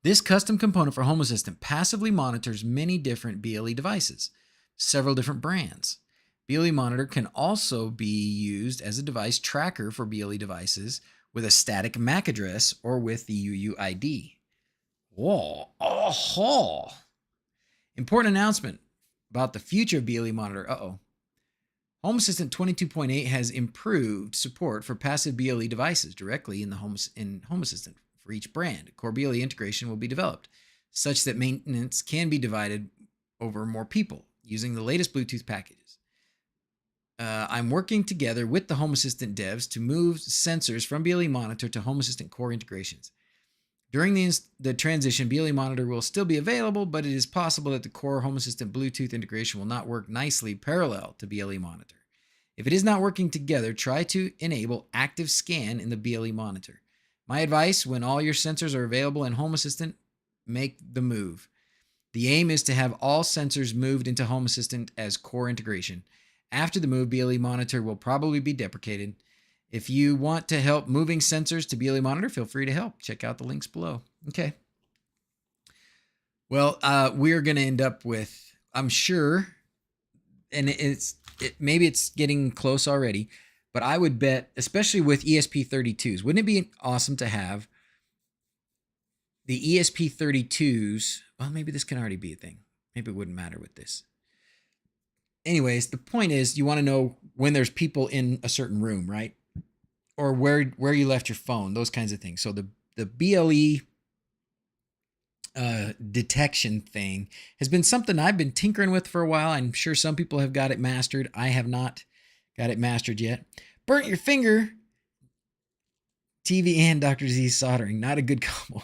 This custom component for Home Assistant passively monitors many different BLE devices, several different brands. BLE monitor can also be used as a device tracker for BLE devices with a static MAC address or with the UUID. Whoa. Oh. Important announcement about the future of BLE monitor. Home Assistant 22.8 has improved support for passive BLE devices directly in Home Assistant for each brand. Core BLE integration will be developed such that maintenance can be divided over more people using the latest Bluetooth packages. I'm working together with the Home Assistant devs to move sensors from BLE Monitor to Home Assistant core integrations. During the transition, BLE Monitor will still be available, but it is possible that the core Home Assistant Bluetooth integration will not work nicely parallel to BLE Monitor. If it is not working together, try to enable active scan in the BLE Monitor. My advice, when all your sensors are available in Home Assistant, make the move. The aim is to have all sensors moved into Home Assistant as core integration. After the move, BLE Monitor will probably be deprecated. If you want to help moving sensors to BLE Monitor, feel free to help. Check out the links below. Okay. Well, we're going to end up with, I'm sure, and maybe it's getting close already, but I would bet, especially with ESP32s, wouldn't it be awesome to have the ESP32s? Well, maybe this can already be a thing. Maybe it wouldn't matter with this. Anyways, the point is you want to know when there's people in a certain room, right? Or where you left your phone, those kinds of things. So the BLE detection thing has been something I've been tinkering with for a while. I'm sure some people have got it mastered. I have not got it mastered yet. Burnt your finger. TV and DrZzs soldering. Not a good combo.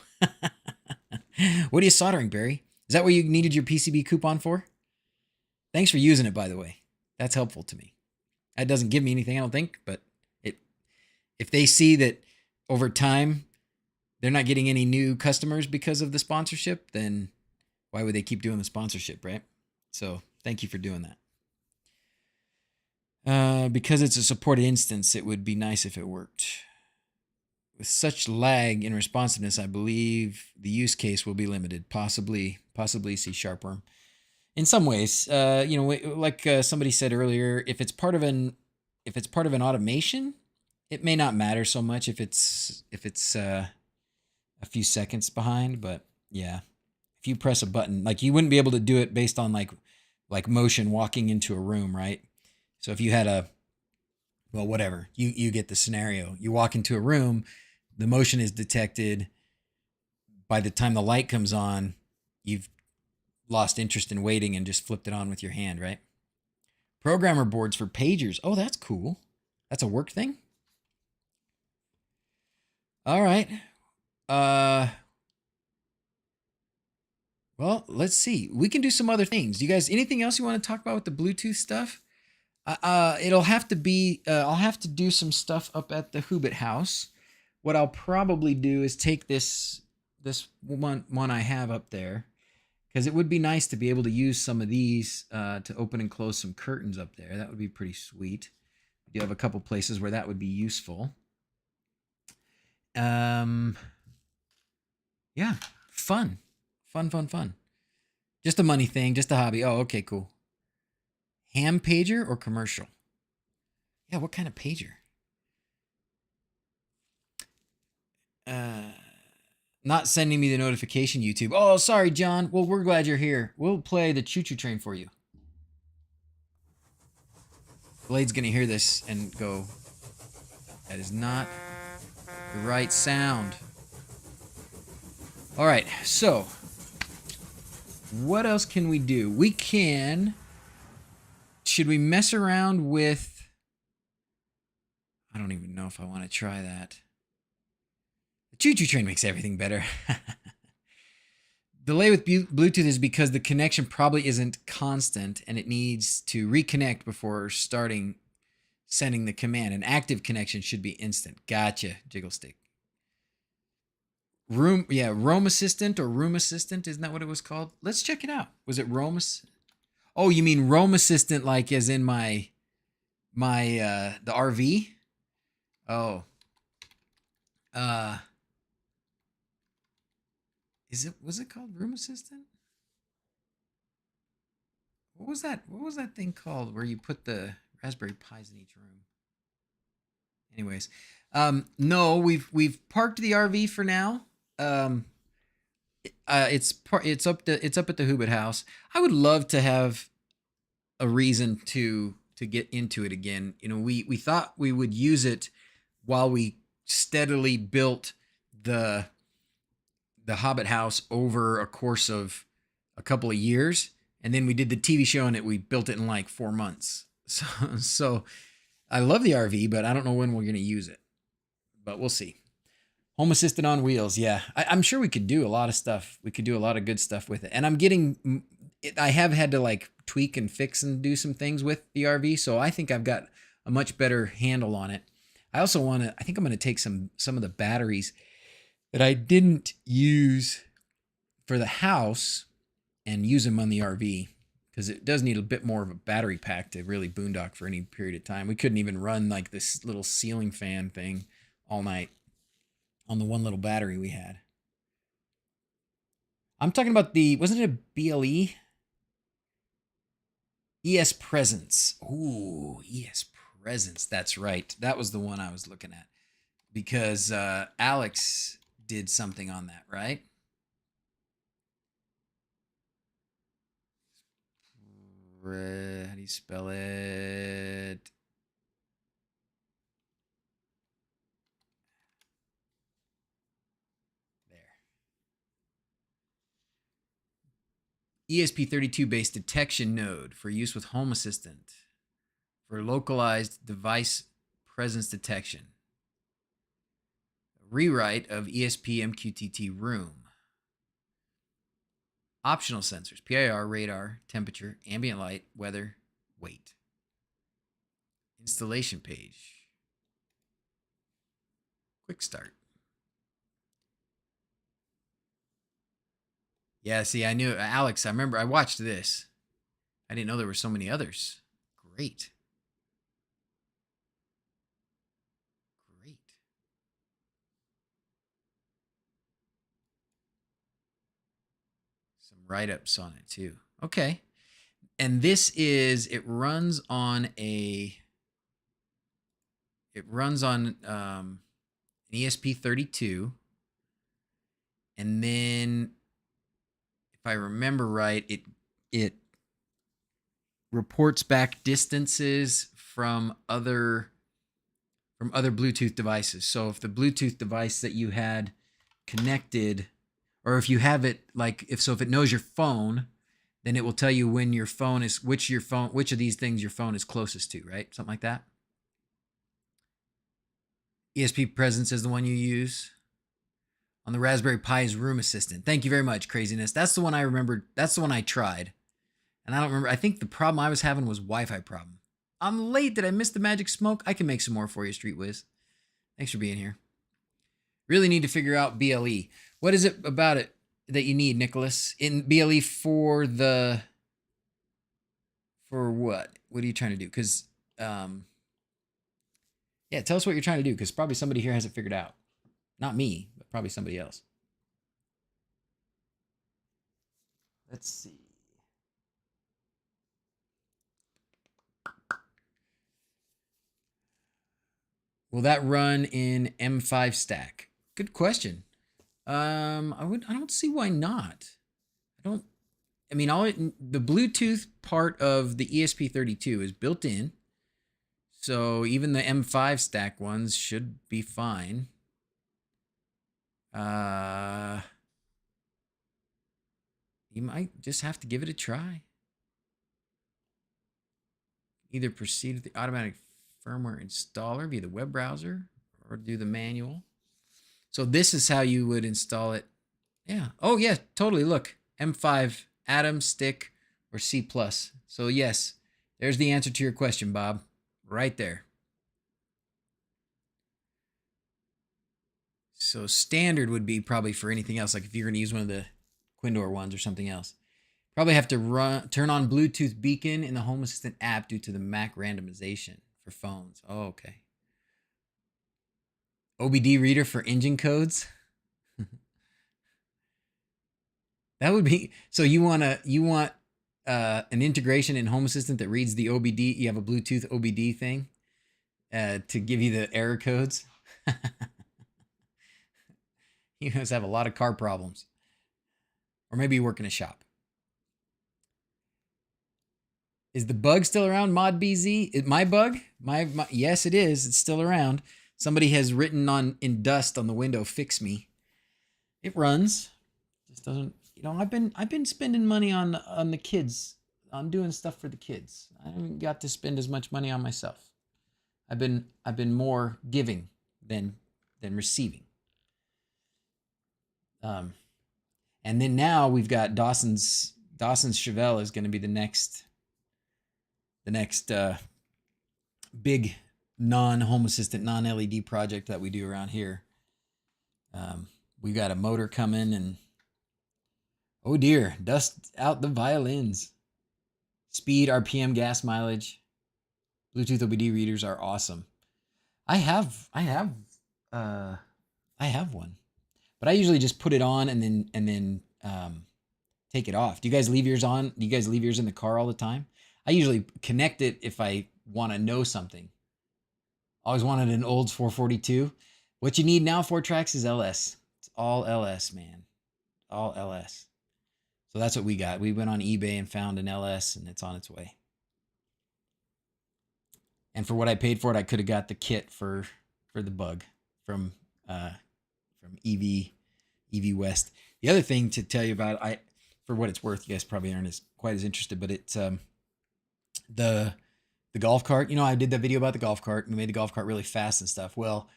What are you soldering, Barry? Is that what you needed your PCB coupon for? Thanks for using it, by the way. That's helpful to me. That doesn't give me anything, I don't think, but if they see that over time they're not getting any new customers because of the sponsorship, then why would they keep doing the sponsorship, right? So thank you for doing that. Because it's a supported instance, it would be nice if it worked. With such lag in responsiveness, I believe the use case will be limited, possibly C# worm. In some ways, like somebody said earlier, if it's part of an automation, it may not matter so much if it's a few seconds behind. But yeah, if you press a button, like you wouldn't be able to do it based on like motion walking into a room, right? So if you had whatever, you get the scenario. You walk into a room, the motion is detected. By the time the light comes on, you've lost interest in waiting and just flipped it on with your hand, right? Programmer boards for pagers. Oh, that's cool. That's a work thing. All right. Well, let's see. We can do some other things. You guys, anything else you want to talk about with the Bluetooth stuff? It'll have to be, I'll have to do some stuff up at the Hobbit house. What I'll probably do is take this one I have up there, Because it would be nice to be able to use some of these to open and close some curtains up there. That would be pretty sweet. We do have a couple places where that would be useful. Yeah, fun. Just a money thing, just a hobby. Oh, okay, cool. Ham pager or commercial? Yeah, what kind of pager? Not sending me the notification, YouTube. Oh, sorry, John. Well, we're glad you're here. We'll play the choo-choo train for you. Blade's gonna hear this and go, that is not the right sound. All right, so what else can we do? We can, should we mess around with, I don't even know if I want to try that. The choo-choo train makes everything better. Delay with Bluetooth is because the connection probably isn't constant and it needs to reconnect before sending the command. An active connection should be instant. Gotcha, Jiggle Stick. Room Assistant or Room Assistant, isn't that what it was called? Let's check it out. Was it Roam? Oh, you mean Roam Assistant, like as in the RV? Oh. Was it called Room Assistant? What was that thing called where you put the Raspberry Pis in each room? Anyways, no, we've parked the RV for now. It's up at the Hobbit house. I would love to have a reason to get into it again. You know, we thought we would use it while we steadily built the Hobbit house over a course of a couple of years, and then we did the TV show and we built it in like 4 months. So I love the RV, but I don't know when we're going to use it, but we'll see. Home Assistant on wheels. Yeah, I'm sure we could do a lot of stuff. We could do a lot of good stuff with it. And I have had to like tweak and fix and do some things with the RV. So I think I've got a much better handle on it. I also I think I'm going to take some of the batteries that I didn't use for the house and use them on the RV, because it does need a bit more of a battery pack to really boondock for any period of time. We couldn't even run like this little ceiling fan thing all night on the one little battery we had. I'm talking about wasn't it a BLE? EsPresence. Ooh, EsPresence. That's right. That was the one I was looking at, because Alex did something on that, right? How do you spell it? There. ESP32 based detection node for use with Home Assistant for localized device presence detection. Rewrite of ESP MQTT room. Optional sensors: PIR, radar, temperature, ambient light, weather, weight. Installation page. Quick start. Yeah, see, I knew, Alex, I remember I watched this. I didn't know there were so many others. Great. Some write-ups on it too. Okay. And it runs on an ESP32. And then if I remember right, it reports back distances from other Bluetooth devices. So if the Bluetooth device that you had connected, or if you have it if it knows your phone, then it will tell you when your phone is which of these things your phone is closest to, right? Something like that. ESPresence is the one you use on the Raspberry Pi's Room Assistant. Thank you very much, Craziness. That's the one I remembered. That's the one I tried. And I don't remember. I think the problem I was having was Wi-Fi problem. I'm late. Did I miss the magic smoke? I can make some more for you, Street Wiz. Thanks for being here. Really need to figure out BLE. What is it about it? that you need, Nicholas, in BLE for the what? What are you trying to do? Because yeah, tell us what you're trying to do, because probably somebody here has it figured out. Not me, but probably somebody else. Let's see. Will that run in M5 stack? Good question. I don't see why not. I mean, the Bluetooth part of the ESP32 is built in. So even the M5 stack ones should be fine. You might just have to give it a try. Either proceed with the automatic firmware installer via the web browser or do the manual. So this is how you would install it. Yeah. Oh, yeah, totally. Look, M5, Atom, Stick, or C+. So yes, there's the answer to your question, Bob. Right there. So standard would be probably for anything else, like if you're going to use one of the Quindor ones or something else. Probably have to turn on Bluetooth beacon in the Home Assistant app due to the Mac randomization for phones. Oh, okay. OBD reader for engine codes. That would be, so you want an integration in Home Assistant that reads the OBD. You have a Bluetooth OBD thing to give you the error codes. You must have a lot of car problems, or maybe you work in a shop. Is the bug still around, Mod BZ? My bug? My yes, it is. It's still around. Somebody has written in dust on the window, "Fix me." It runs. Just doesn't. You know, I've been spending money on the kids. I'm doing stuff for the kids. I haven't got to spend as much money on myself. I've been more giving than receiving. And then now we've got Dawson's Chevelle is going to be the next big non-Home Assistant, non-LED project that we do around here. We got a motor coming, and oh dear, dust out the violins. Speed, RPM, gas mileage. Bluetooth OBD readers are awesome. I have one, but I usually just put it on and then take it off. Do you guys leave yours on? Do you guys leave yours in the car all the time? I usually connect it if I want to know something. Always wanted an Olds 442. What you need now, 4Tracks, is LS. It's all LS, man. All LS. So that's what we got. We went on eBay and found an LS, and it's on its way. And for what I paid for it, I could have got the kit for the bug from EV West. The other thing to tell you about, for what it's worth, you guys probably aren't quite as interested, but it's the golf cart. You know, I did that video about the golf cart. We made the golf cart really fast and stuff. Well,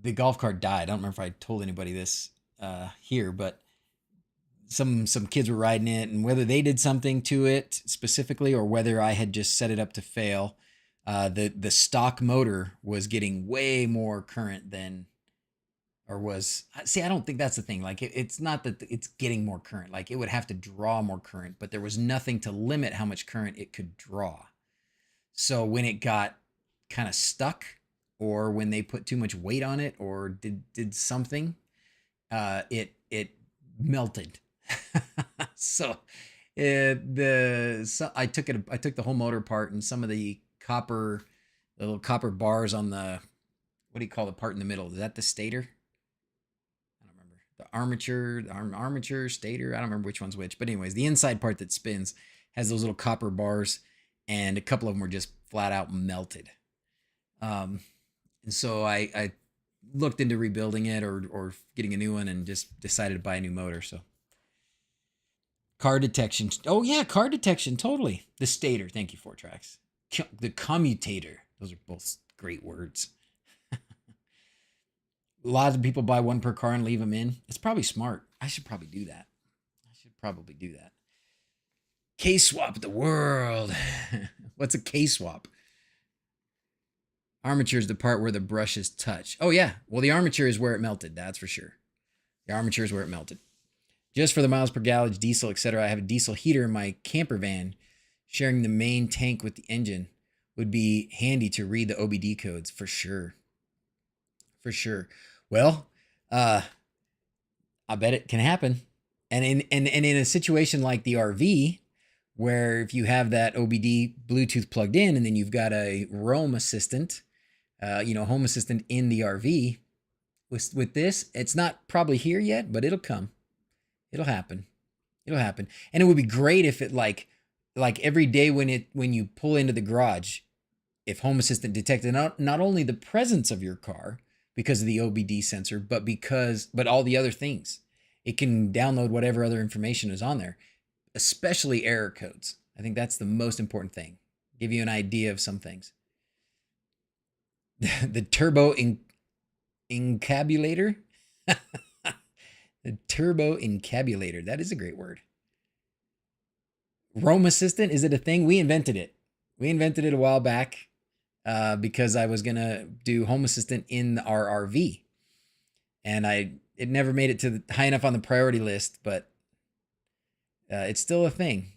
the golf cart died. I don't remember if I told anybody this here, but some kids were riding it, and whether they did something to it specifically or whether I had just set it up to fail, the stock motor was getting way more current than, or was, see, I don't think that's the thing. Like it's not that it's getting more current. Like it would have to draw more current, but there was nothing to limit how much current it could draw. So when it got kind of stuck, or when they put too much weight on it, or did something, it melted. So I took the whole motor apart, and some of the little copper bars on the, what do you call the part in the middle? Is that the stator? I don't remember. The armature, stator. I don't remember which one's which. But anyways, the inside part that spins has those little copper bars, and a couple of them were just flat out melted. And so I looked into rebuilding it or getting a new one, and just decided to buy a new motor. So car detection. Oh yeah, car detection. Totally. The stator. Thank you, 4Tracks. The commutator. Those are both great words. A lot of people buy one per car and leave them in. It's probably smart. I should probably do that. K-swap the world. What's a K-swap? Armature is the part where the brushes touch. Oh yeah. Well, the armature is where it melted. That's for sure. The armature is where it melted. Just for the miles per gallon, diesel, etc. I have a diesel heater in my camper van. Sharing the main tank with the engine would be handy to read the OBD codes for sure. For sure. Well, I bet it can happen. And in a situation like the RV, where if you have that OBD Bluetooth plugged in, and then you've got a Roam assistant, home assistant in the RV, with this, it's not probably here yet, but it'll come. It'll happen. It'll happen. And it would be great if it like every day when you pull into the garage, if Home Assistant detected not only the presence of your car because of the OBD sensor, but all the other things. It can download whatever other information is on there, especially error codes. I think that's the most important thing. Give you an idea of some things. The turbo encabulator. The turbo encabulator. That is a great word. Roam Assistant, is it a thing? We invented it. We invented it a while back because I was going to do Home Assistant in our RV. And it never made it to high enough on the priority list, but it's still a thing.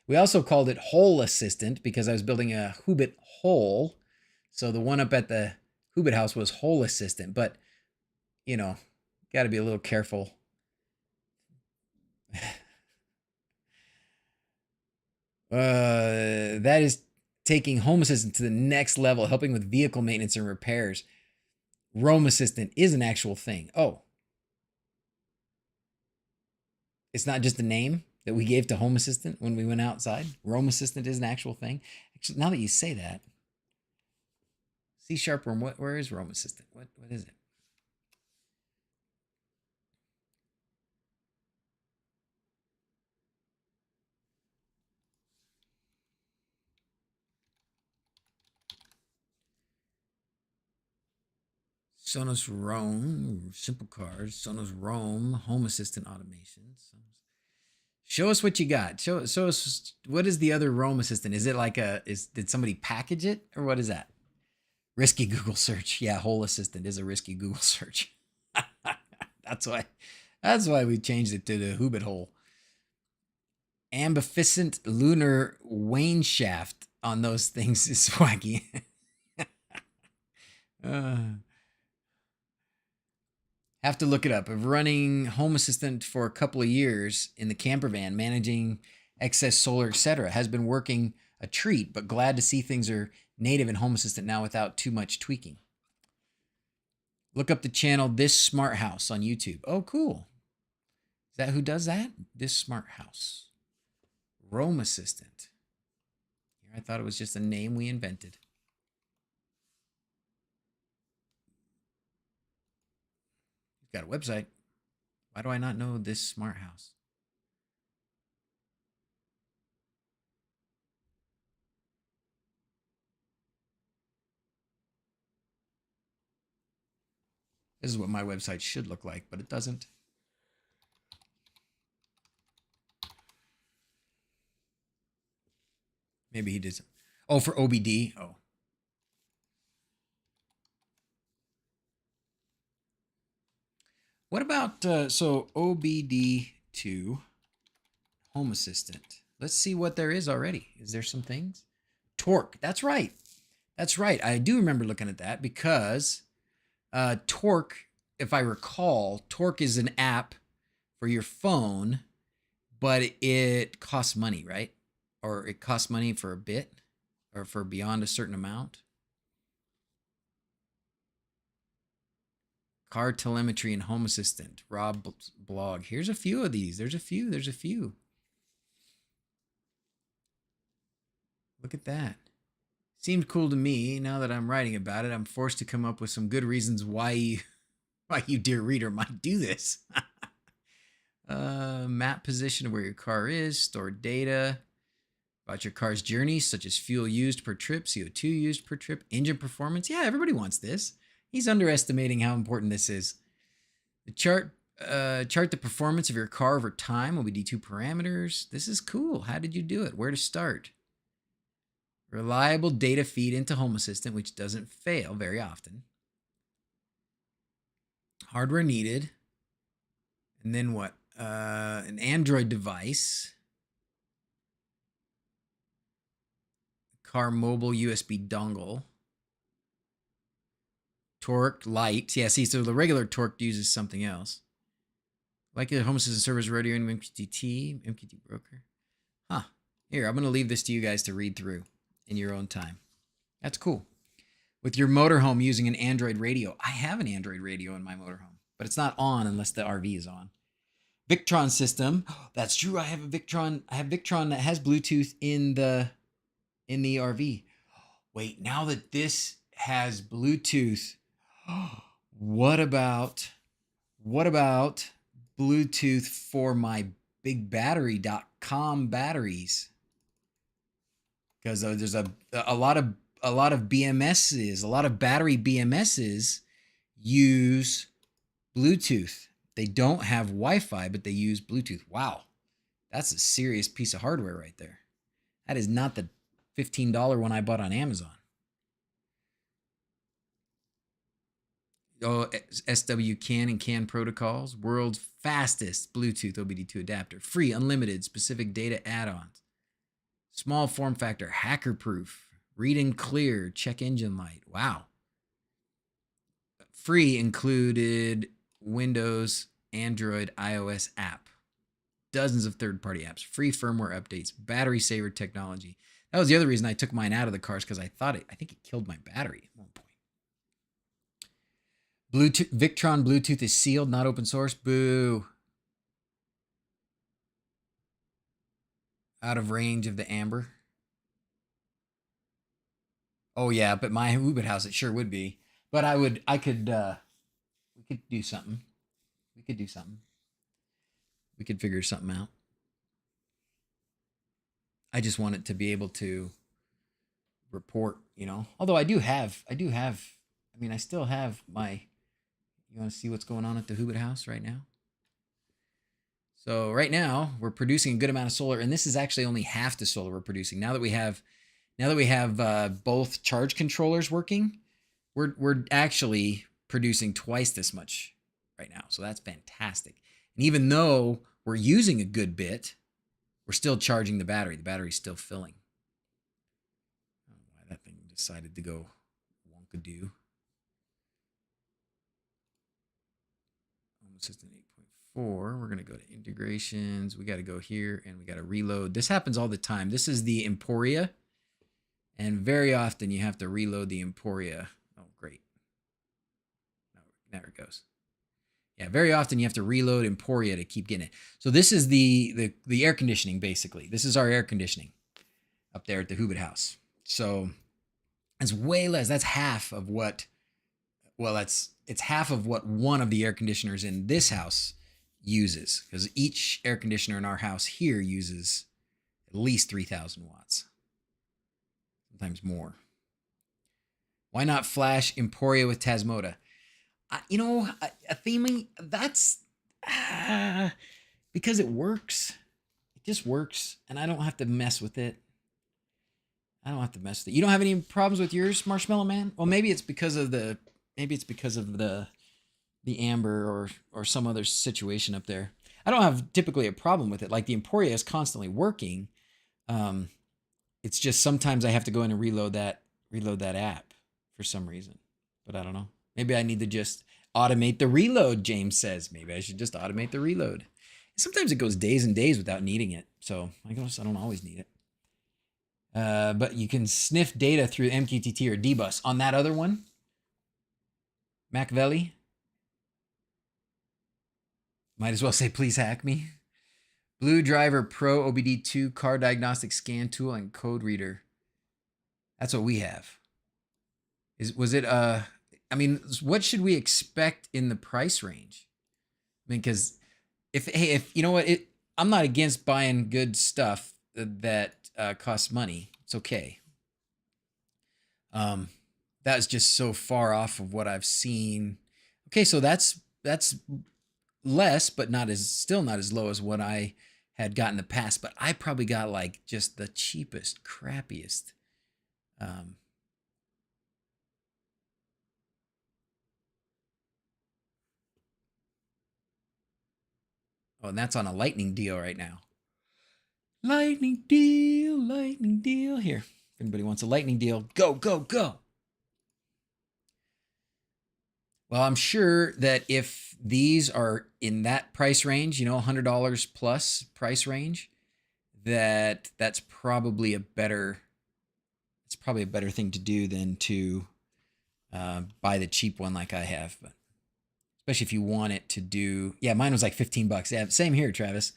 We also called it Hole Assistant because I was building a wHobbit-Hole. So the one up at the Hobbit house was Hole Assistant. But, got to be a little careful. That is taking Home Assistant to the next level, helping with vehicle maintenance and repairs. Roam Assistant is an actual thing. Oh. It's not just a name that we gave to Home Assistant when we went outside. Roam Assistant is an actual thing. Actually, now that you say that, C# Roam, where is Roam Assistant? What is it? Sonos Roam, simple cars. Sonos Roam, Home Assistant automation. Show us what you got. Show us, what is the other Roam Assistant? Is it like did somebody package it, or what is that? Risky Google search. Yeah, Hole Assistant is a risky Google search. That's why we changed it to the wHobbit-Hole. Ambificent lunar wane shaft on those things is swaggy. Have to look it up. Of running Home Assistant for a couple of years in the camper van, managing excess solar, etc. Has been working a treat, but glad to see things are native in Home Assistant now without too much tweaking. Look up the channel This Smart House on YouTube. Oh, cool. Is that who does that? This Smart House. Roam Assistant. I thought it was just a name we invented. Got a website. Why do I not know This Smart House? This is what my website should look like, but it doesn't. Maybe he doesn't. Oh, for OBD. Oh. What about, so OBD2 Home Assistant? Let's see what there is already. Is there some things? Torque. That's right. That's right. I do remember looking at that because Torque, if I recall, Torque is an app for your phone, but it costs money, right? Or it costs money for a bit or for beyond a certain amount. Car telemetry and Home Assistant. Rob's blog. Here's a few of these. There's a few. Look at that. Seemed cool to me. Now that I'm writing about it, I'm forced to come up with some good reasons why you, dear reader, might do this. Map position of where your car is. Store data about your car's journey, such as fuel used per trip, CO2 used per trip, engine performance. Yeah, everybody wants this. He's underestimating how important this is. The chart the performance of your car over time. OBD2 parameters. This is cool. How did you do it? Where to start? Reliable data feed into Home Assistant, which doesn't fail very often. Hardware needed. And then what? an Android device, car mobile USB dongle, torque light. Yeah, see, so the regular torque uses something else. Like a home assistant servers, radio, and MQTT broker. Huh. Here, I'm going to leave this to you guys to read through in your own time. That's cool. With your motorhome using an Android radio. I have an Android radio in my motorhome, but it's not on unless the RV is on. Victron system. That's true. I have a Victron. I have Victron that has Bluetooth in the RV. Wait, now that this has Bluetooth, what about Bluetooth for my bigbattery.com batteries? Because there's a lot of BMSs, a lot of battery BMSs use Bluetooth. They don't have Wi-Fi, but they use Bluetooth. Wow, that's a serious piece of hardware right there. That is not the $15 one I bought on Amazon. Oh, SW CAN and CAN protocols, world's fastest Bluetooth OBD2 adapter, free, unlimited, specific data add-ons, small form factor, hacker-proof, read and clear, check engine light. Wow. Free included Windows, Android, iOS app, dozens of third-party apps, free firmware updates, battery saver technology. That was the other reason I took mine out of the cars, because I think it killed my battery at one point. Bluetooth, Victron Bluetooth is sealed, not open source. Boo. Out of range of the amber. Oh yeah, but my wHobbit-House, it sure would be. But we could do something. We could figure something out. I just want it to be able to report, you know. Although I still have my. You want to see what's going on at the wHobbit-House right now? So right now we're producing a good amount of solar, and this is actually only half the solar we're producing. Now that we have both charge controllers working, we're actually producing twice this much right now. So that's fantastic. And even though we're using a good bit, we're still charging the battery. The battery's still filling. I don't know why that thing decided to go wonkadoo. Assistant 8.4. We're going to go to integrations. We got to go here and we got to reload. This happens all the time. This is the Emporia. And very often you have to reload the Emporia. Oh, great. No, there it goes. Yeah, very often you have to reload Emporia to keep getting it. So this is the air conditioning, basically. This is our air conditioning up there at the wHobbit-House. So it's way less. That's half of what, well, it's half of what one of the air conditioners in this house uses, because each air conditioner in our house here uses at least 3,000 watts, sometimes more. Why not flash Emporia with Tasmota? A theming, that's because it works. It just works, and I don't have to mess with it. You don't have any problems with yours, Marshmallow Man? Well, maybe it's because of the amber or some other situation up there. I don't have typically a problem with it. Like the Emporia is constantly working. It's just sometimes I have to go in and reload that app for some reason. But I don't know. Maybe I need to just automate the reload, James says. Maybe I should just automate the reload. Sometimes it goes days and days without needing it. So I guess I don't always need it. But you can sniff data through MQTT or dbus. On that other one, Machiavelli, might as well say, please hack me. Blue Driver Pro OBD2 car diagnostic scan tool and code reader. That's what we have. What should we expect in the price range? I mean, because if you know what, I'm not against buying good stuff that costs money. It's okay. That's just so far off of what I've seen. Okay, so that's less, but still not as low as what I had gotten in the past. But I probably got like just the cheapest, crappiest. Oh, and that's on a lightning deal right now. Lightning deal, lightning deal. Here, if anybody wants a lightning deal, go, go, go. Well, I'm sure that if these are in that price range, you know, $100 plus price range, that's probably a better, it's probably a better thing to do than to buy the cheap one like I have. But especially if you want it to do, yeah, mine was like $15. Yeah, same here, Travis.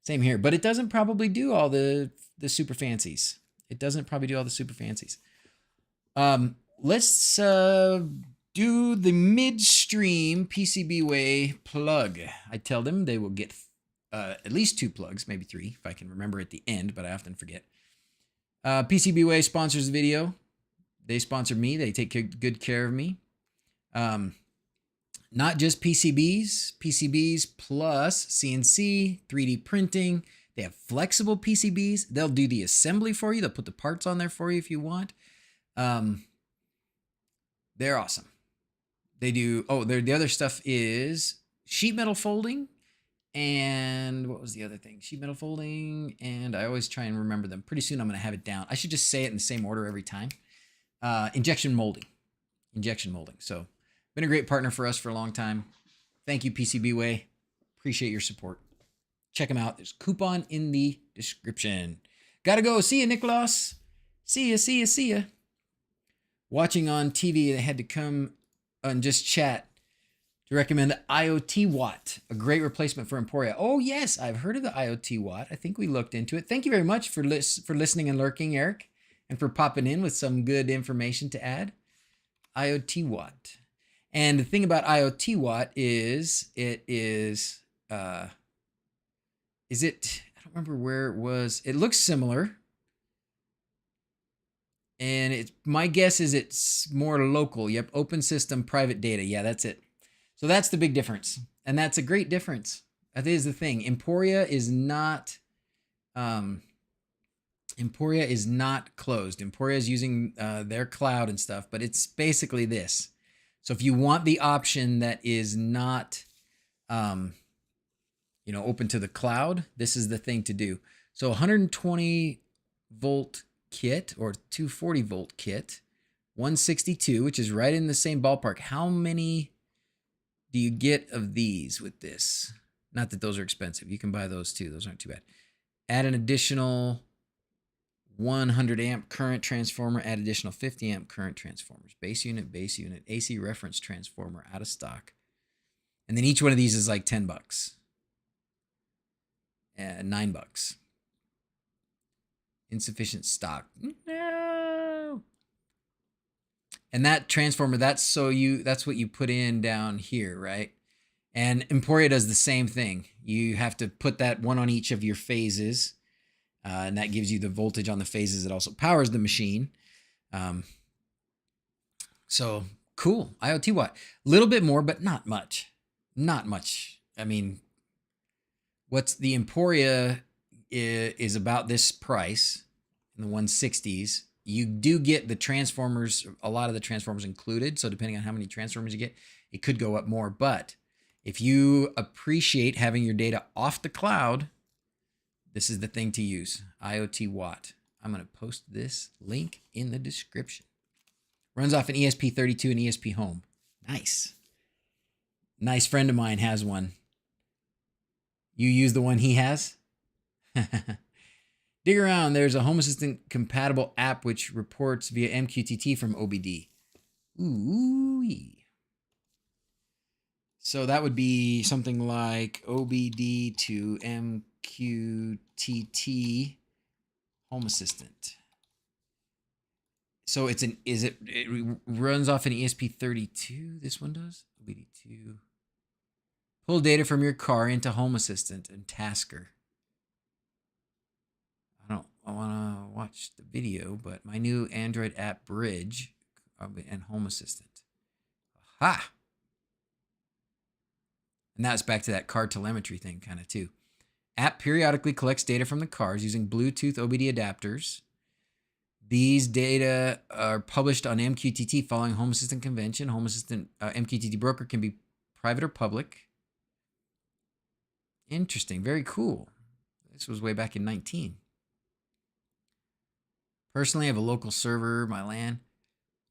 Same here. But it doesn't probably do all the super fancies. It doesn't probably do all the super fancies. Let's do the midstream PCB way plug. I tell them they will get at least 2 plugs, maybe 3 if I can remember at the end, but I often forget. PCB way sponsors the video. They sponsor me. They take good care of me. Not just PCBs plus CNC, 3D printing. They have flexible PCBs. They'll do the assembly for you. They'll put the parts on there for you if you want. They're awesome. They do, the other stuff is sheet metal folding. And what was the other thing? Sheet metal folding. And I always try and remember them. Pretty soon I'm going to have it down. I should just say it in the same order every time. Injection molding. So been a great partner for us for a long time. Thank you, PCBWay. Appreciate your support. Check them out. There's a coupon in the description. Gotta go. See ya, Nicholas. See ya. Watching on TV, they had to come and just chat to recommend IoTaWatt, a great replacement for Emporia. Oh, yes, I've heard of the IoTaWatt. I think we looked into it. Thank you very much for listening and lurking, Eric, and for popping in with some good information to add. IoTaWatt. And the thing about IoTaWatt is I don't remember where it was. It looks similar. And my guess is it's more local. Yep, open system, private data. Yeah, that's it. So that's the big difference. And that's a great difference. That is the thing. Emporia is not closed. Emporia is using their cloud and stuff, but it's basically this. So if you want the option that is not, open to the cloud, this is the thing to do. So 120 volt kit or 240 volt kit, 162, which is right in the same ballpark. How many do you get of these with this? Not that those are expensive. You can buy those too. Those aren't too bad. Add an additional 100 amp current transformer, add additional 50 amp current transformers, base unit, AC reference transformer out of stock. And then each one of these is like $10. $9. Insufficient stock. No. And that transformer, that's what you put in down here, right? And Emporia does the same thing. You have to put that one on each of your phases. And that gives you the voltage on the phases. It also powers the machine. So cool. IoTaWatt. A little bit more, but not much. Not much. I mean, what's the Emporia is about this price in the 160s. You do get the transformers, a lot of the transformers included. So depending on how many transformers you get, it could go up more. But if you appreciate having your data off the cloud, this is the thing to use. IoTaWatt. I'm going to post this link in the description. Runs off an ESP32 and ESPHome. Nice. Nice friend of mine has one. You use the one he has? Dig around. There's a Home Assistant compatible app which reports via MQTT from OBD. Ooh. So that would be something like OBD to MQTT Home Assistant. So it runs off an ESP32. This one does. OBD2. Pull data from your car into Home Assistant and Tasker. I want to watch the video, but my new Android app Bridge and Home Assistant. Aha! And that's back to that car telemetry thing kind of too. App periodically collects data from the cars using Bluetooth OBD adapters. These data are published on MQTT following Home Assistant convention. Home Assistant MQTT broker can be private or public. Interesting. Very cool. This was way back in 19. Personally, I have a local server, my LAN.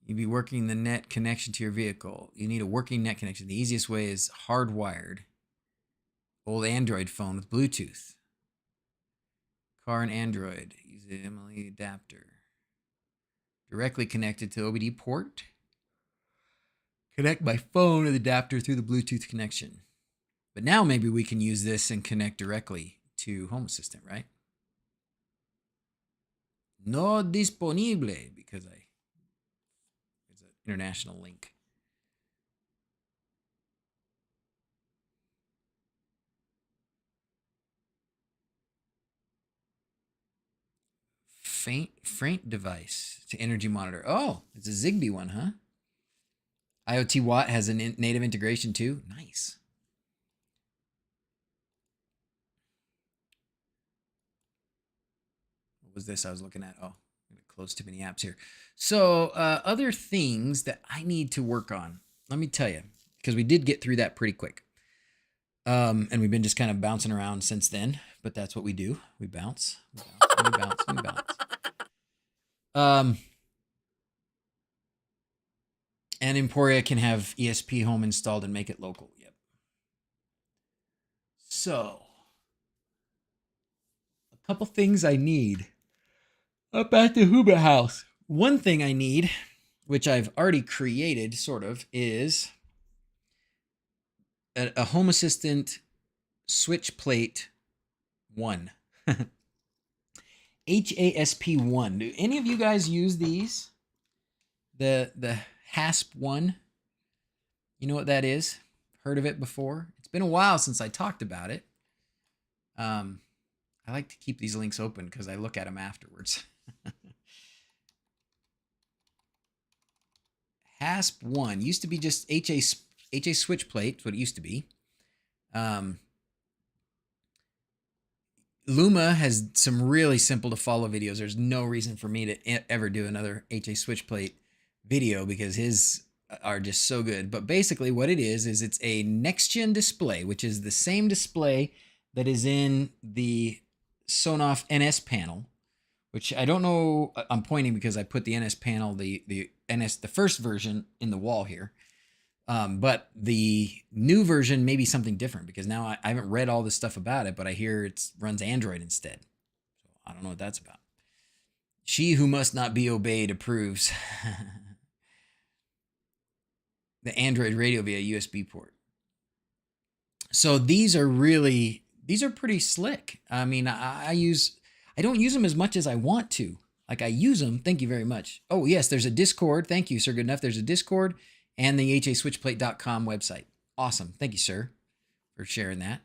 You'd be working the net connection to your vehicle. You need a working net connection. The easiest way is hardwired. Old Android phone with Bluetooth. Car and Android. Use the MLE adapter. Directly connected to OBD port. Connect my phone to the adapter through the Bluetooth connection. But now maybe we can use this and connect directly to Home Assistant, right? No disponible because it's an international link. Faint device to energy monitor. Oh, it's a Zigbee one, huh? IoTaWatt has a native integration too. Nice. What was this I was looking at? Oh, I'm going to close too many apps here. So other things that I need to work on. Let me tell you, because we did get through that pretty quick. And we've been just kind of bouncing around since then, but that's what we do. We bounce, we bounce, we bounce. And Emporia can have EsPhome installed and make it local. Yep. So, a couple things I need up at the Hobbit house. One thing I need, which I've already created, sort of, is a Home Assistant Switchplate 1. HASP1. Do any of you guys use these? The HASP1? You know what that is? Heard of it before? It's been a while since I talked about it. I like to keep these links open because I look at them afterwards. HASP1 used to be just HA Switchplate. That's what it used to be. Luma has some really simple to follow videos. There's no reason for me to ever do another HA Switchplate video because his are just so good. But basically what it is it's a next-gen display, which is the same display that is in the Sonoff NS panel, which I don't know. I'm pointing because I put the NS panel, the first version in the wall here. But the new version may be something different because now I haven't read all this stuff about it, but I hear it runs Android instead. So I don't know what that's about. She who must not be obeyed approves. The Android radio via USB port. So these are pretty slick. I mean, I don't use them as much as I want to. Like I use them. Thank you very much. Oh yes, there's a Discord. Thank you, sir. Good enough. There's a Discord and the haswitchplate.com website. Awesome. Thank you, sir, for sharing that.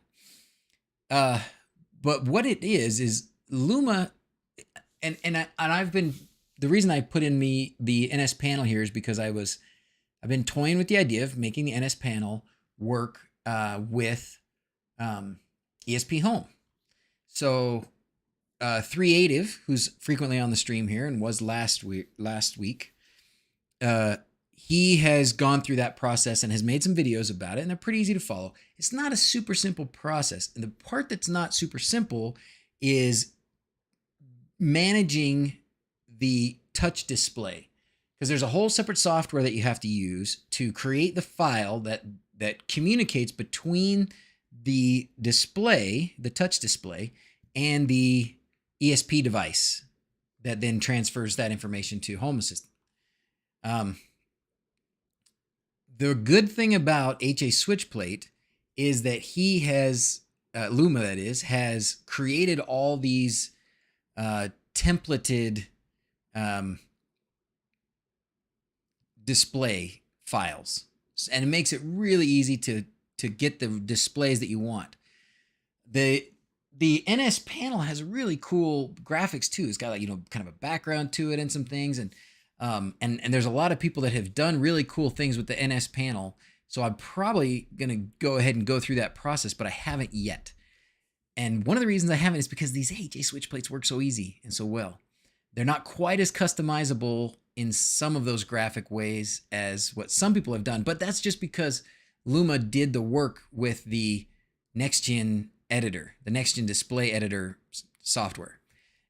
But what it is Luma, and I've been, the reason I put in the NS panel here is because I've been toying with the idea of making the NS panel work with EsPhome. So 3Ative, who's frequently on the stream here and was last week, he has gone through that process and has made some videos about it, and they're pretty easy to follow. It's not a super simple process. And the part that's not super simple is managing the touch display, because there's a whole separate software that you have to use to create the file that communicates between the display, the touch display, and the ESP device that then transfers that information to Home Assistant. The good thing about HA Switchplate is that he has, Luma that is, has created all these templated display files. And it makes it really easy to get the displays that you want. The NS panel has really cool graphics too. It's got like, kind of a background to it and some things. And there's a lot of people that have done really cool things with the NS panel. So I'm probably going to go ahead and go through that process, but I haven't yet. And one of the reasons I haven't is because these HA Switchplates work so easy and so well. They're not quite as customizable in some of those graphic ways as what some people have done, but that's just because Luma did the work with the next gen editor, the next gen display editor software.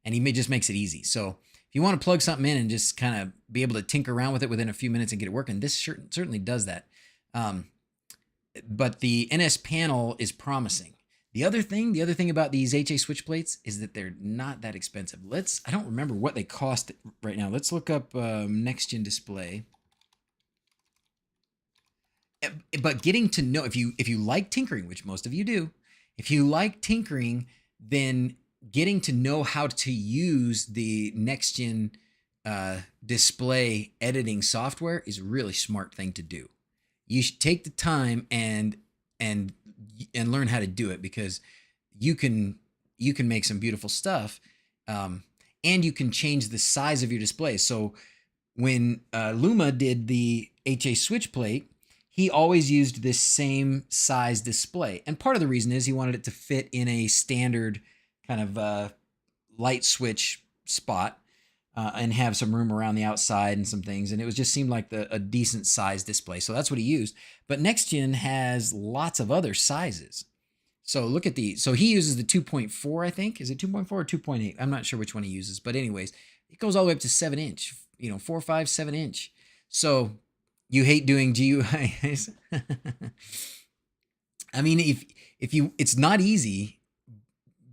And he just makes it easy. So if you want to plug something in and just kind of be able to tinker around with it within a few minutes and get it working, this certainly does that. But the NS panel is promising. The other thing about these HA switch plates is that they're not that expensive. I don't remember what they cost right now. Let's look up next gen display. But getting to know, if you like tinkering, which most of you do, if you like tinkering, then getting to know how to use the next gen display editing software is a really smart thing to do. You should take the time and learn how to do it, because you can make some beautiful stuff, and you can change the size of your display. So when Luma did the HA switch plate, he always used this same size display, and part of the reason is he wanted it to fit in a standard kind of light switch spot, and have some room around the outside and some things. And it just seemed like a decent size display. So that's what he used. But next gen has lots of other sizes. So look at these. So he uses the 2.4, I think. Is it 2.4 or 2.8? I'm not sure which one he uses. But anyways, it goes all the way up to 7 inch, 4, 5, 7 inch. So you hate doing GUIs. I mean, if you, it's not easy,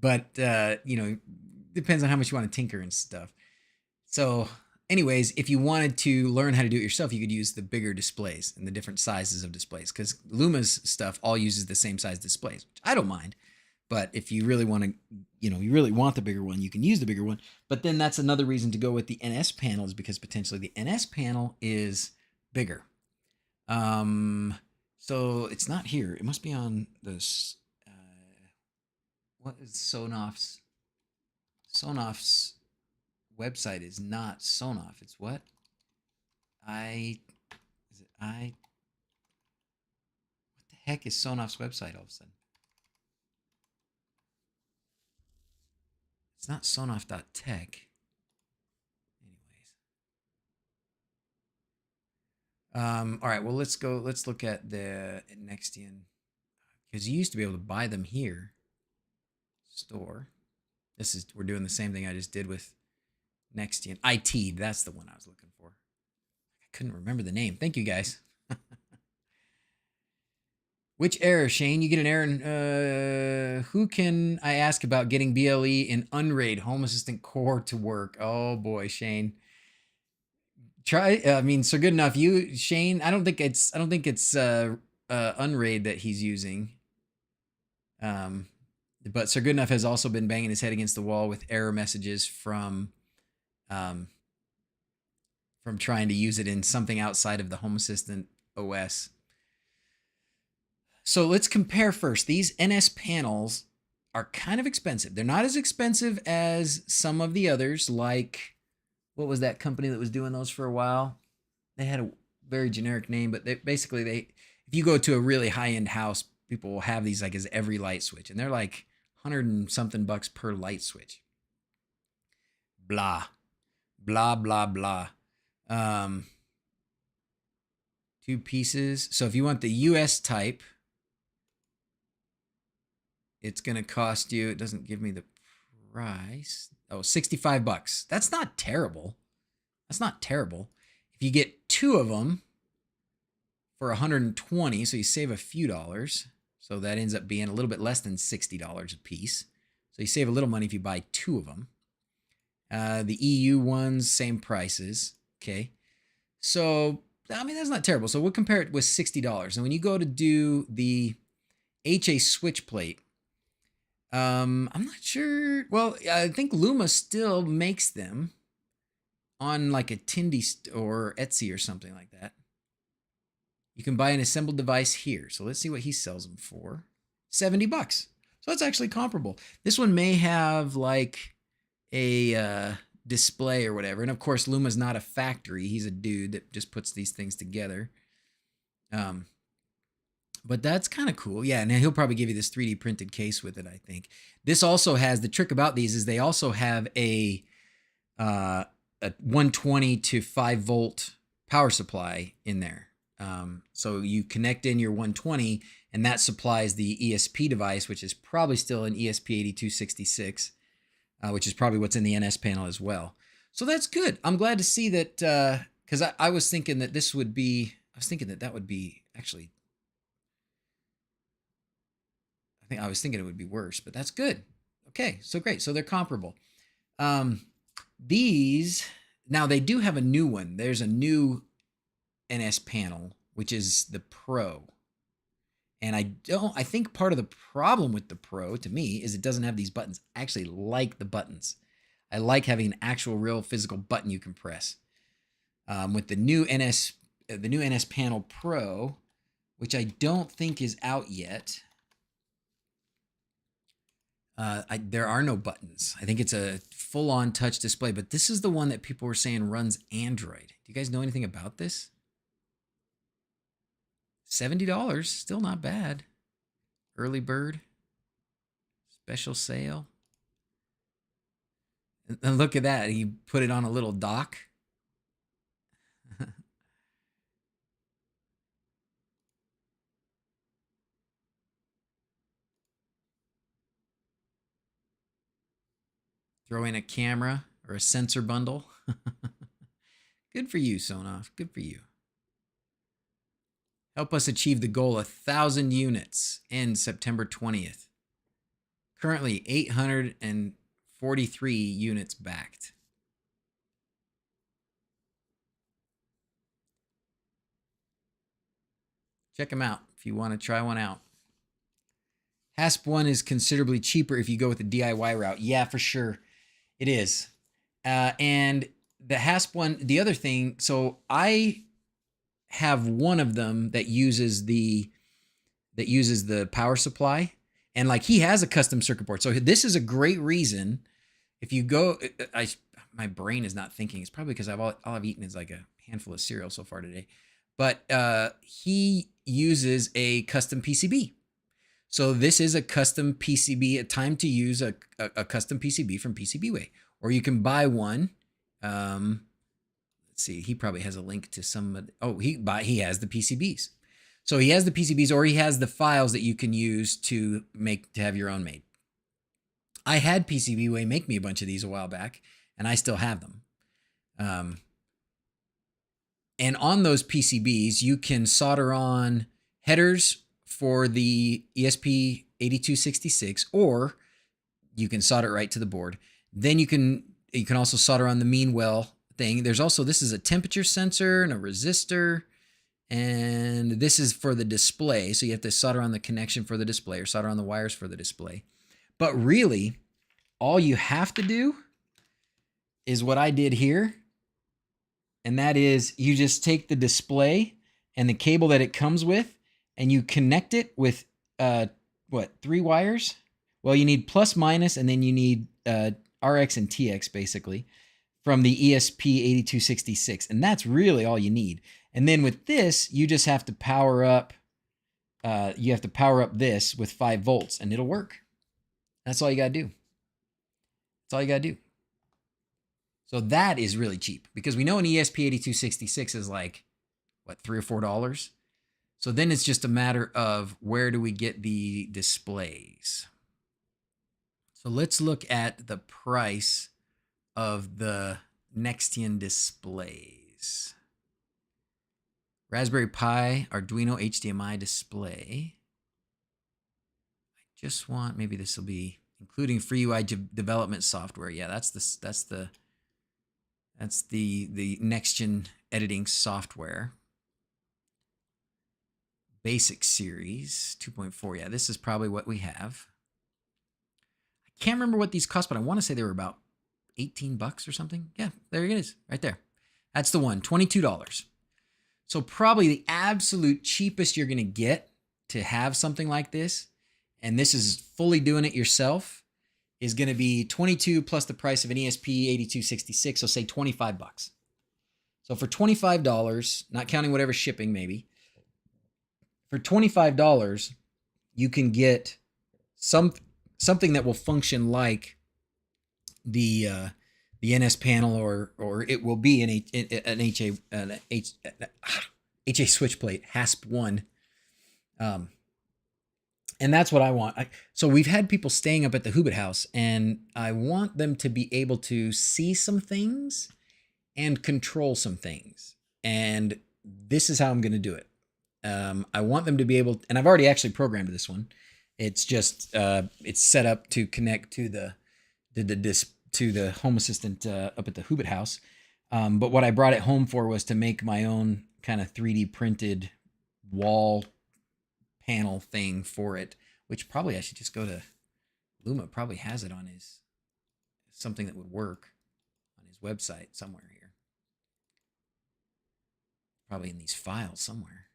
but depends on how much you want to tinker and stuff. So anyways, if you wanted to learn how to do it yourself, you could use the bigger displays and the different sizes of displays, because Luma's stuff all uses the same size displays, which I don't mind. But if you really want to, you really want the bigger one, you can use the bigger one. But then that's another reason to go with the NS panel, is because potentially the NS panel is bigger. So it's not here. It must be on this. What is Sonoff's? Sonoff's website is not Sonoff. It's what? What the heck is Sonoff's website all of a sudden? It's not Sonoff.tech. Anyways. All right, well, let's look at the next gen, because you used to be able to buy them here. Store. We're doing the same thing I just did with next gen. IT, that's the one I was looking for. I couldn't remember the name. Thank you, guys. Which error, Shane? You get an error. Who can I ask about getting BLE in Unraid Home Assistant Core to work? Oh boy, Shane. So good enough. You, Shane. I don't think it's Unraid that he's using. But Sir Goodenough has also been banging his head against the wall with error messages from trying to use it in something outside of the Home Assistant OS. So let's compare first. These NS panels are kind of expensive. They're not as expensive as some of the others, like, what was that company that was doing those for a while? They had a very generic name, but if you go to a really high-end house, people will have these like as every light switch, and they're like 100 and something bucks per light switch. Blah, blah, blah, blah. 2 pieces. So if you want the US type, it's going to cost you, it doesn't give me the price. Oh, 65 bucks. That's not terrible. That's not terrible. If you get 2 of them for 120, so you save a few dollars. So that ends up being a little bit less than $60 a piece. So you save a little money if you buy 2 of them. The EU ones, same prices. Okay. So, I mean, that's not terrible. So we'll compare it with $60. And when you go to do the HA switch plate, I'm not sure. Well, I think Luma still makes them on like a Tindy or Etsy or something like that. You can buy an assembled device here. So let's see what he sells them for. 70 bucks. So that's actually comparable. This one may have like a display or whatever. And of course, Luma's not a factory. He's a dude that just puts these things together. But that's kind of cool. Yeah, and he'll probably give you this 3D printed case with it, I think. This also has, the trick about these is they also have a 120 to 5 volt power supply in there. So you connect in your 120 and that supplies the ESP device, which is probably still an ESP8266, which is probably what's in the NS panel as well. So that's good. I'm glad to see that, because I was thinking that this would be, that would be actually, I was thinking it would be worse, but that's good. Okay, so great. So they're comparable. These, now they do have a new one. There's a new NS panel, which is the Pro. And I think part of the problem with the Pro to me is it doesn't have these buttons. I actually like the buttons. I like having an actual real physical button you can press. With the new NS panel Pro, which I don't think is out yet. There are no buttons. I think it's a full-on touch display, but this is the one that people were saying runs Android. Do you guys know anything about this? $70, still not bad. Early bird, special sale. And look at that, he put it on a little dock. Throw in a camera or a sensor bundle. Good for you, Sonoff. Good for you. Help us achieve the goal 1,000 units in September 20th. Currently 843 units backed. Check them out if you want to try one out. HASPone is considerably cheaper if you go with the DIY route. Yeah, for sure. It is. And the HASPone, the other thing, so I have one of them that uses the power supply, and like he has a custom circuit board. So this is a great reason if you go, my brain is not thinking. It's probably because all I've eaten is like a handful of cereal so far today. But he uses a custom PCB. So this is a custom PCB, a time to use a custom PCB from PCBWay. Or you can buy one. Let's see, he probably has a link to some, he has the PCBs. So he has the PCBs, or he has the files that you can use to have your own made. I had PCBWay make me a bunch of these a while back, and I still have them. And on those PCBs, you can solder on headers for the ESP8266, or you can solder it right to the board. Then you can also solder on the mean well thing. There's also, this is a temperature sensor and a resistor, and this is for the display. So you have to solder on the connection for the display, or solder on the wires for the display. But really, all you have to do is what I did here, and that is you just take the display and the cable that it comes with, and you connect it with, 3 wires? Well, you need plus, minus, and then you need RX and TX, basically, from the ESP8266. And that's really all you need. And then with this, you just have to power up, this with 5 volts, and it'll work. That's all you got to do. That's all you got to do. So that is really cheap, because we know an ESP8266 is like, what, $3 or $4? So then it's just a matter of where do we get the displays. So let's look at the price of the Nextion displays. Raspberry Pi, Arduino HDMI display. I just want, maybe this will be including free UI development software. Yeah, that's the Nextion editing software. Basic series 2.4. Yeah, this is probably what we have. I can't remember what these cost, but I want to say they were about $18 or something. Yeah, there it is, right there. That's the one, $22. So probably the absolute cheapest you're going to get to have something like this, and this is fully doing it yourself, is going to be $22 plus the price of an ESP8266, so say $25. So for $25, not counting whatever shipping maybe, for $25, you can get something that will function like the NS panel, or it will be an HA Switchplate HASPone. And that's what I want. So we've had people staying up at the Hobbit house, and I want them to be able to see some things and control some things. And this is how I'm going to do it. I want them to be able, and I've already actually programmed this one. It's just it's set up to connect to the Home Assistant up at the Hobbit house. But what I brought it home for was to make my own kind of 3D printed wall panel thing for it, which probably I should just go to Luma. Probably has it on his something that would work on his website somewhere here. Probably in these files somewhere.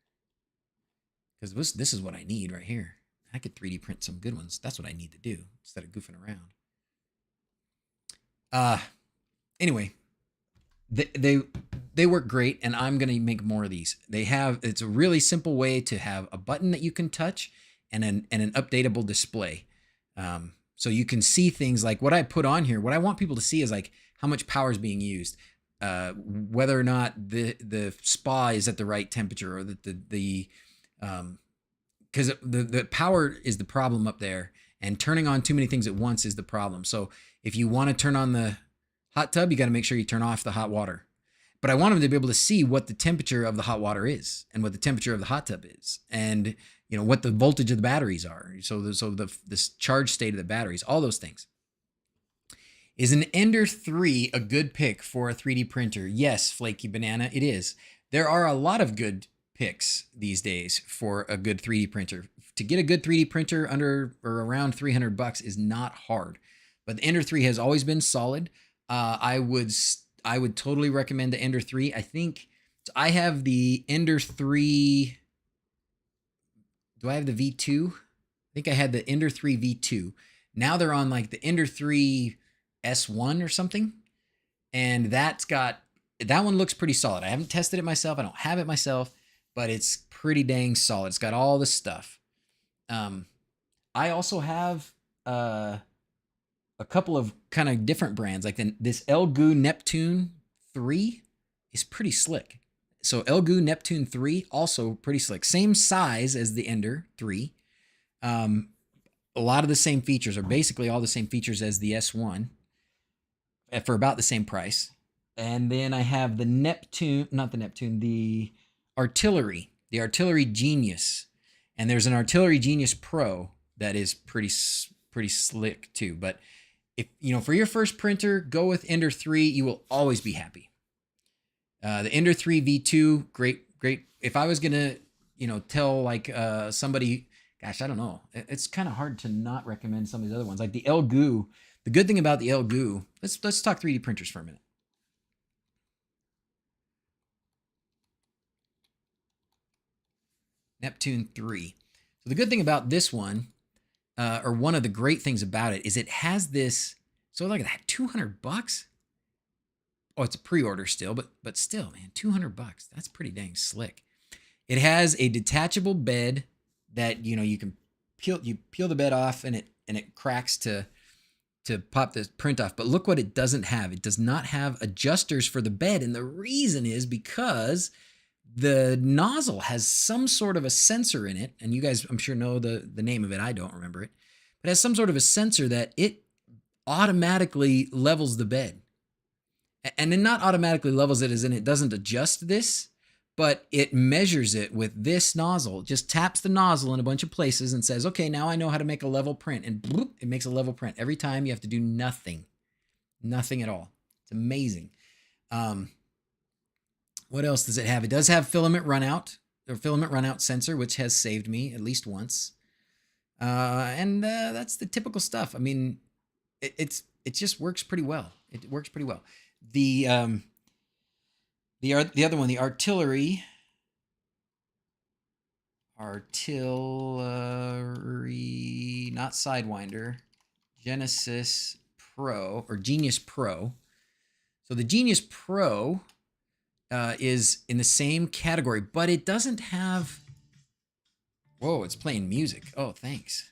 Because this is what I need right here. I could 3D print some good ones. That's what I need to do instead of goofing around. Anyway, they work great, and I'm gonna make more of these. It's a really simple way to have a button that you can touch and an updatable display. So you can see things like what I put on here. What I want people to see is like how much power is being used, whether or not the spa is at the right temperature, or that because the power is the problem up there, and turning on too many things at once is the problem. So if you want to turn on the hot tub, you got to make sure you turn off the hot water. But I want them to be able to see what the temperature of the hot water is, and what the temperature of the hot tub is, and what the voltage of the batteries are. So this charge state of the batteries, all those things. Is an Ender 3 a good pick for a 3D printer? Yes, Flaky Banana, it is. There are a lot of good picks these days for a good 3D printer. To get a good 3D printer under or around $300 is not hard. But the Ender 3 has always been solid. I would totally recommend the Ender 3. I think I have the Ender 3. Do I have the V2? I think I had the Ender 3 V2. Now they're on like the Ender 3 S1 or something. And that one looks pretty solid. I haven't tested it myself. I don't have it myself, but it's pretty dang solid. It's got all the stuff. I also have a couple of kind of different brands. Like this Elgoo Neptune 3 is pretty slick. So Elgoo Neptune 3, also pretty slick. Same size as the Ender 3. A lot of the same features, or basically all the same features as the S1, for about the same price. And then I have the Artillery Genius. And there's an Artillery Genius Pro that is pretty slick too. But if for your first printer, go with Ender 3. You will always be happy. The Ender 3 V2, great. If I was gonna, tell like somebody, gosh, I don't know. It's kind of hard to not recommend some of these other ones, like the Elgoo. The good thing about the Elgoo, let's talk 3D printers for a minute. Neptune 3. So the good thing about this one, or one of the great things about it, is it has this. So look at that, $200. Oh, it's a pre-order still, but still, man, $200. That's pretty dang slick. It has a detachable bed that you can peel the bed off, and it cracks to pop the print off. But look what it doesn't have. It does not have adjusters for the bed, and the reason is because the nozzle has some sort of a sensor in it, and you guys, I'm sure, know the name of it. I don't remember it. But it has some sort of a sensor that it automatically levels the bed. And then not automatically levels it as in it doesn't adjust this, but it measures it with this nozzle. It just taps the nozzle in a bunch of places and says, okay, now I know how to make a level print. And bloop, it makes a level print. Every time you have to do nothing. Nothing at all. It's amazing. What else does it have? It does have filament runout sensor, which has saved me at least once. And that's the typical stuff. I mean, it just works pretty well. It works pretty well. The other one, the Artillery, not Sidewinder, Genesis Pro, or Genius Pro. So the Genius Pro is in the same category, but it doesn't have. Whoa, it's playing music. Oh, thanks.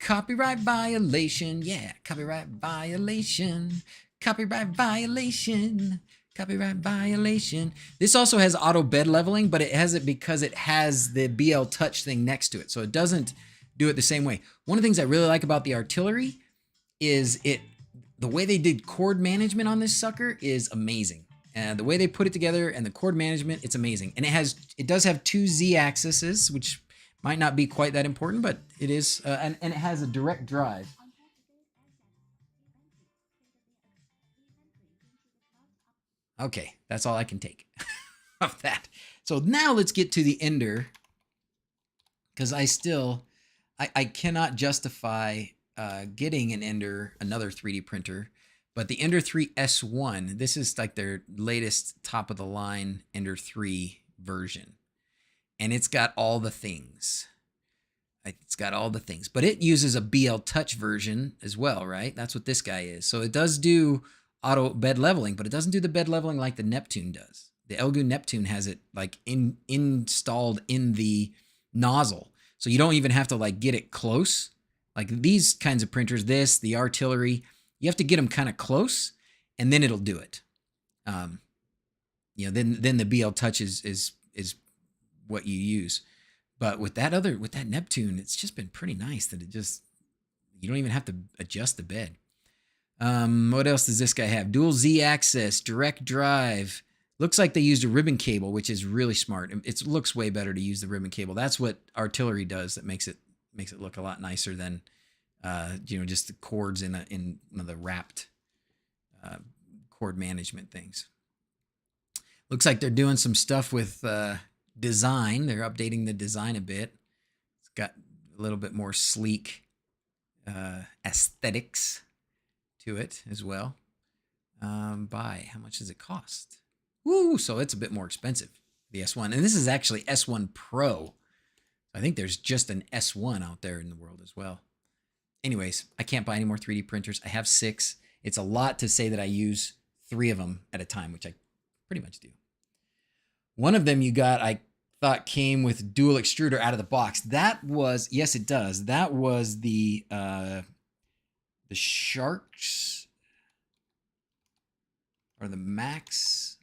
Copyright violation. Yeah, copyright violation. Copyright violation. Copyright violation. This also has auto bed leveling, but it has it because it has the BL Touch thing next to it. So it doesn't do it the same way. One of the things I really like about the artillery is the way they did cord management on this sucker is amazing. And the way they put it together and the cord management, it's amazing. And it does have 2 Z-axes, which might not be quite that important, but it is. And it has a direct drive. Okay, that's all I can take of that. So now let's get to the Ender, because I cannot justify getting an Ender, another 3D printer, but the Ender 3 S1, this is like their latest top of the line Ender 3 version. And it's got all the things. It's got all the things, but it uses a BL Touch version as well, right? That's what this guy is. So it does do auto bed leveling, but it doesn't do the bed leveling like the Neptune does. The Elegoo Neptune has it like installed in the nozzle. So you don't even have to like get it close. Like these kinds of printers, the artillery, you have to get them kind of close and then it'll do it. Then the BL Touch is what you use. But with that Neptune, it's just been pretty nice that you don't even have to adjust the bed. What else does this guy have? Dual Z-axis, direct drive. Looks like they used a ribbon cable, which is really smart. It looks way better to use the ribbon cable. That's what artillery does. That makes it look a lot nicer than just the cords in one of the wrapped cord management things. Looks like they're doing some stuff with design. They're updating the design a bit. It's got a little bit more sleek aesthetics to it as well. How much does it cost? Woo! So it's a bit more expensive, the S1. And this is actually S1 Pro. I think there's just an S1 out there in the world as well. Anyways, I can't buy any more 3D printers. I have 6. It's a lot to say that I use 3 of them at a time, which I pretty much do. One of them I thought came with dual extruder out of the box. That was, yes, it does. That was the Sharks or the Max.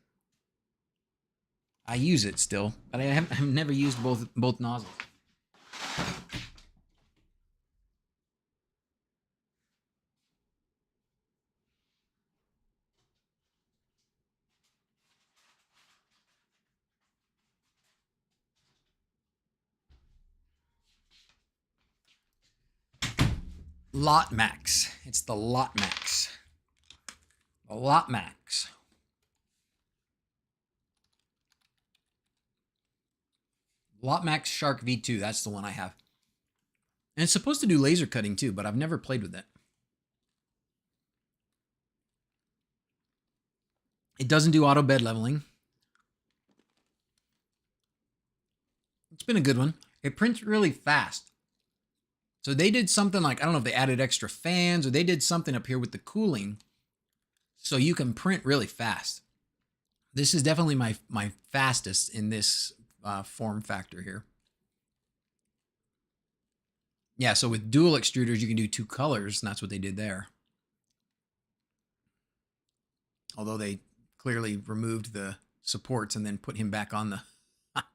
I use it still, but I've never used both nozzles. Lot Max. It's the Lot Max. The Lot Max. Lot Max Shark V2. That's the one I have. And it's supposed to do laser cutting too, but I've never played with it. It doesn't do auto bed leveling. It's been a good one. It prints really fast. So they did something like, I don't know if they added extra fans or they did something up here with the cooling so you can print really fast. This is definitely my fastest in this form factor here. Yeah, so with dual extruders, you can do 2 colors, and that's what they did there. Although they clearly removed the supports and then put him back on the,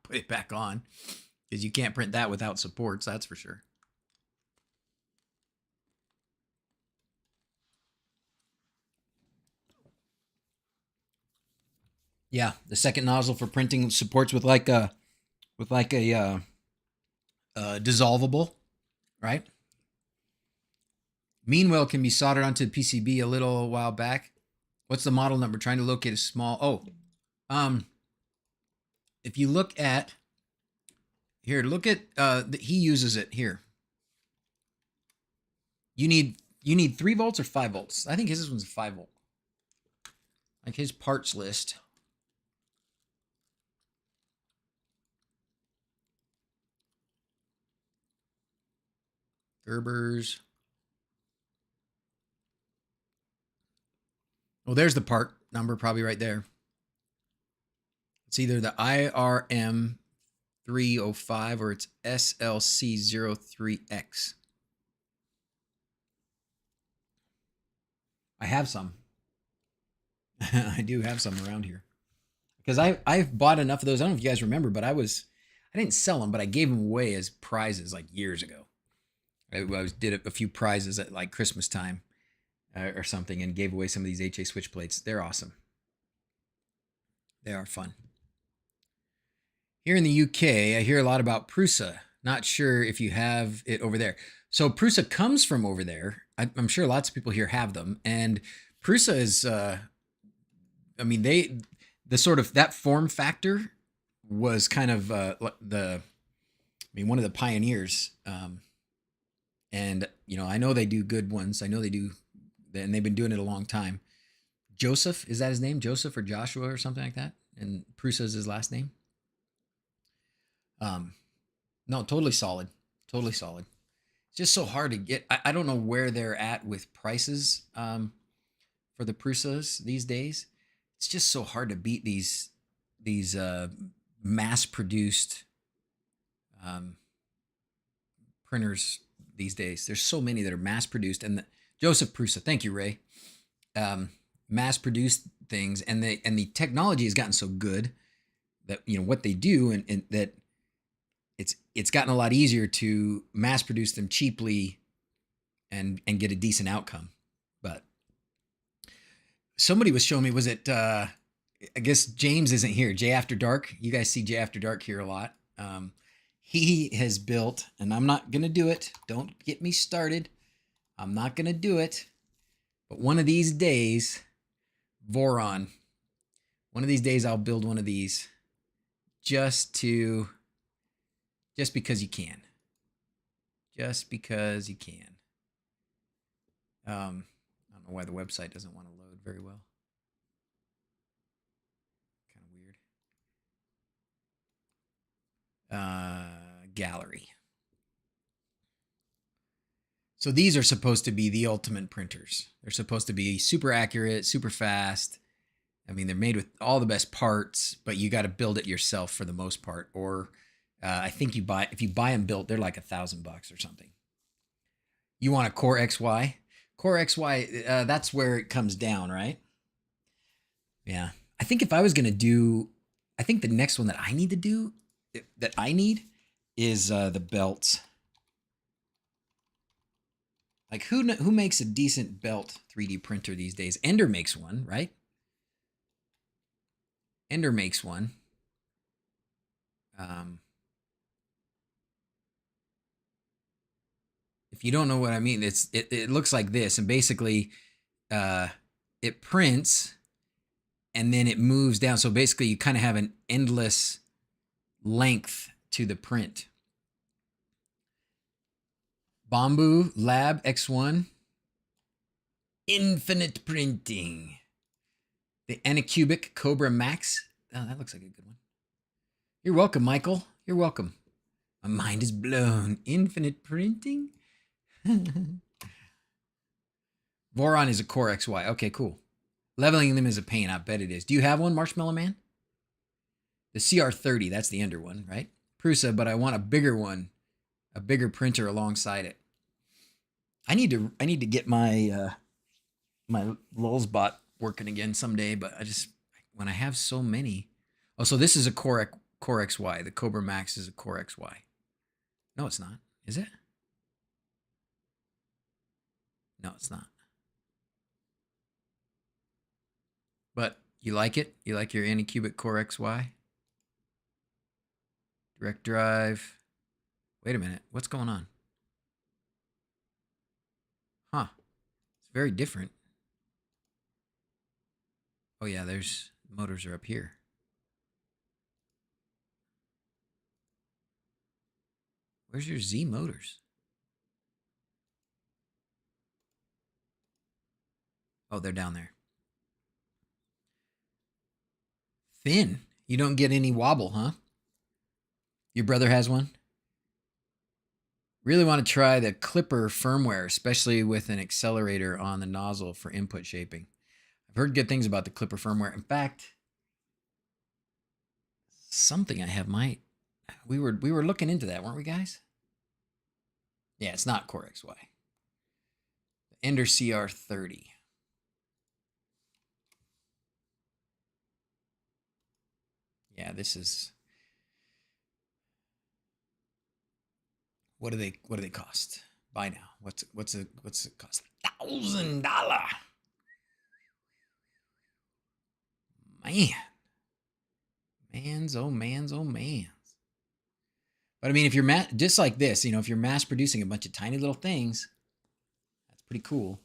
put it back on, because you can't print that without supports, that's for sure. Yeah, the second nozzle for printing supports with like a dissolvable, right? Meanwhile, can be soldered onto the PCB a little while back. What's the model number? Trying to locate a small. If you look at here, look at he uses it here. You need 3 volts or 5 volts. I think his one's a 5 volt. Like his parts list. Gerber's. Well, there's the part number probably right there. It's either the IRM 305 or it's SLC03X. I have some. I do have some around here because I've bought enough of those. I don't know if you guys remember, but I didn't sell them, but I gave them away as prizes like years ago. I did a few prizes at like Christmas time or something and gave away some of these HA switch plates. They're awesome. They are fun. Here in the UK, I hear a lot about Prusa. Not sure if you have it over there. So Prusa comes from over there. I'm sure lots of people here have them. And Prusa is, I mean, the sort of that form factor was kind of one of the pioneers. And, you know, I know they do good ones. I know they do, and they've been doing it a long time. Joseph, is that his name? Joseph or Joshua or something like that? And Prusa is his last name. No, totally solid. Totally solid. It's just so hard to get. I don't know where they're at with prices for the Prusas these days. It's just so hard to beat these mass-produced printers these days. There's so many that are mass-produced. And Joseph Prusa, thank you, Ray. Mass-produced things, and the technology has gotten so good that, you know, what they do, and that it's gotten a lot easier to mass produce them cheaply and get a decent outcome. But somebody was showing me, was it I guess James isn't here, Jay After Dark. You guys see Jay After Dark here a lot. He has built, and I'm not gonna do it, don't get me started, I'm not gonna do it, but one of these days, Voron, one of these days I'll build one of these just because you can. Just because you can. I don't know why the website doesn't want to load very well. Kind of weird. Gallery. So these are supposed to be the ultimate printers. They're supposed to be super accurate, super fast. I mean, they're made with all the best parts, but you got to build it yourself for the most part, or I think if you buy them built, they're like $1,000 or something. You want a Core XY? Core XY, that's where it comes down, right? Yeah. I think if I was going to do, I think the next one that I need to do, is the belts. Like who makes a decent belt 3D printer these days? Ender makes one, right? Ender makes one. If you don't know what I mean, it looks like this, and basically it prints and then it moves down. So basically you kind of have an endless length to the print. Bamboo Lab X1. Infinite printing. The Anycubic Cobra Max. Oh, that looks like a good one. You're welcome, Michael. You're welcome. My mind is blown. Infinite printing? Voron is a Core XY. Okay, cool. Leveling them is a pain. I bet it is. Do you have one, Marshmallow Man? The CR30, that's the Ender one, right? Prusa, but I want a bigger one, a bigger printer alongside it. I need to get my my LulzBot working again someday, but when I have so many. Oh, so this is a Core XY. The Cobra Max is a Core XY. No, it's not. Is it? No, it's not. But you like it? You like your Anycubic Core XY? Direct drive. Wait a minute. What's going on? Huh. It's very different. Oh yeah, there's motors are up here. Where's your Z motors? Oh, they're down there. Thin. You don't get any wobble, huh? Your brother has one? Really want to try the Clipper firmware, especially with an accelerator on the nozzle for input shaping. I've heard good things about the Clipper firmware. In fact, something I have we were looking into that, weren't we, guys? Yeah, it's not Core XY. The Ender CR30. Yeah, this is. What do they cost? Buy now. What's it cost? $1,000. Man. Mans, oh mans, oh mans. But I mean, if you're just like this, if you're mass producing a bunch of tiny little things, that's pretty cool.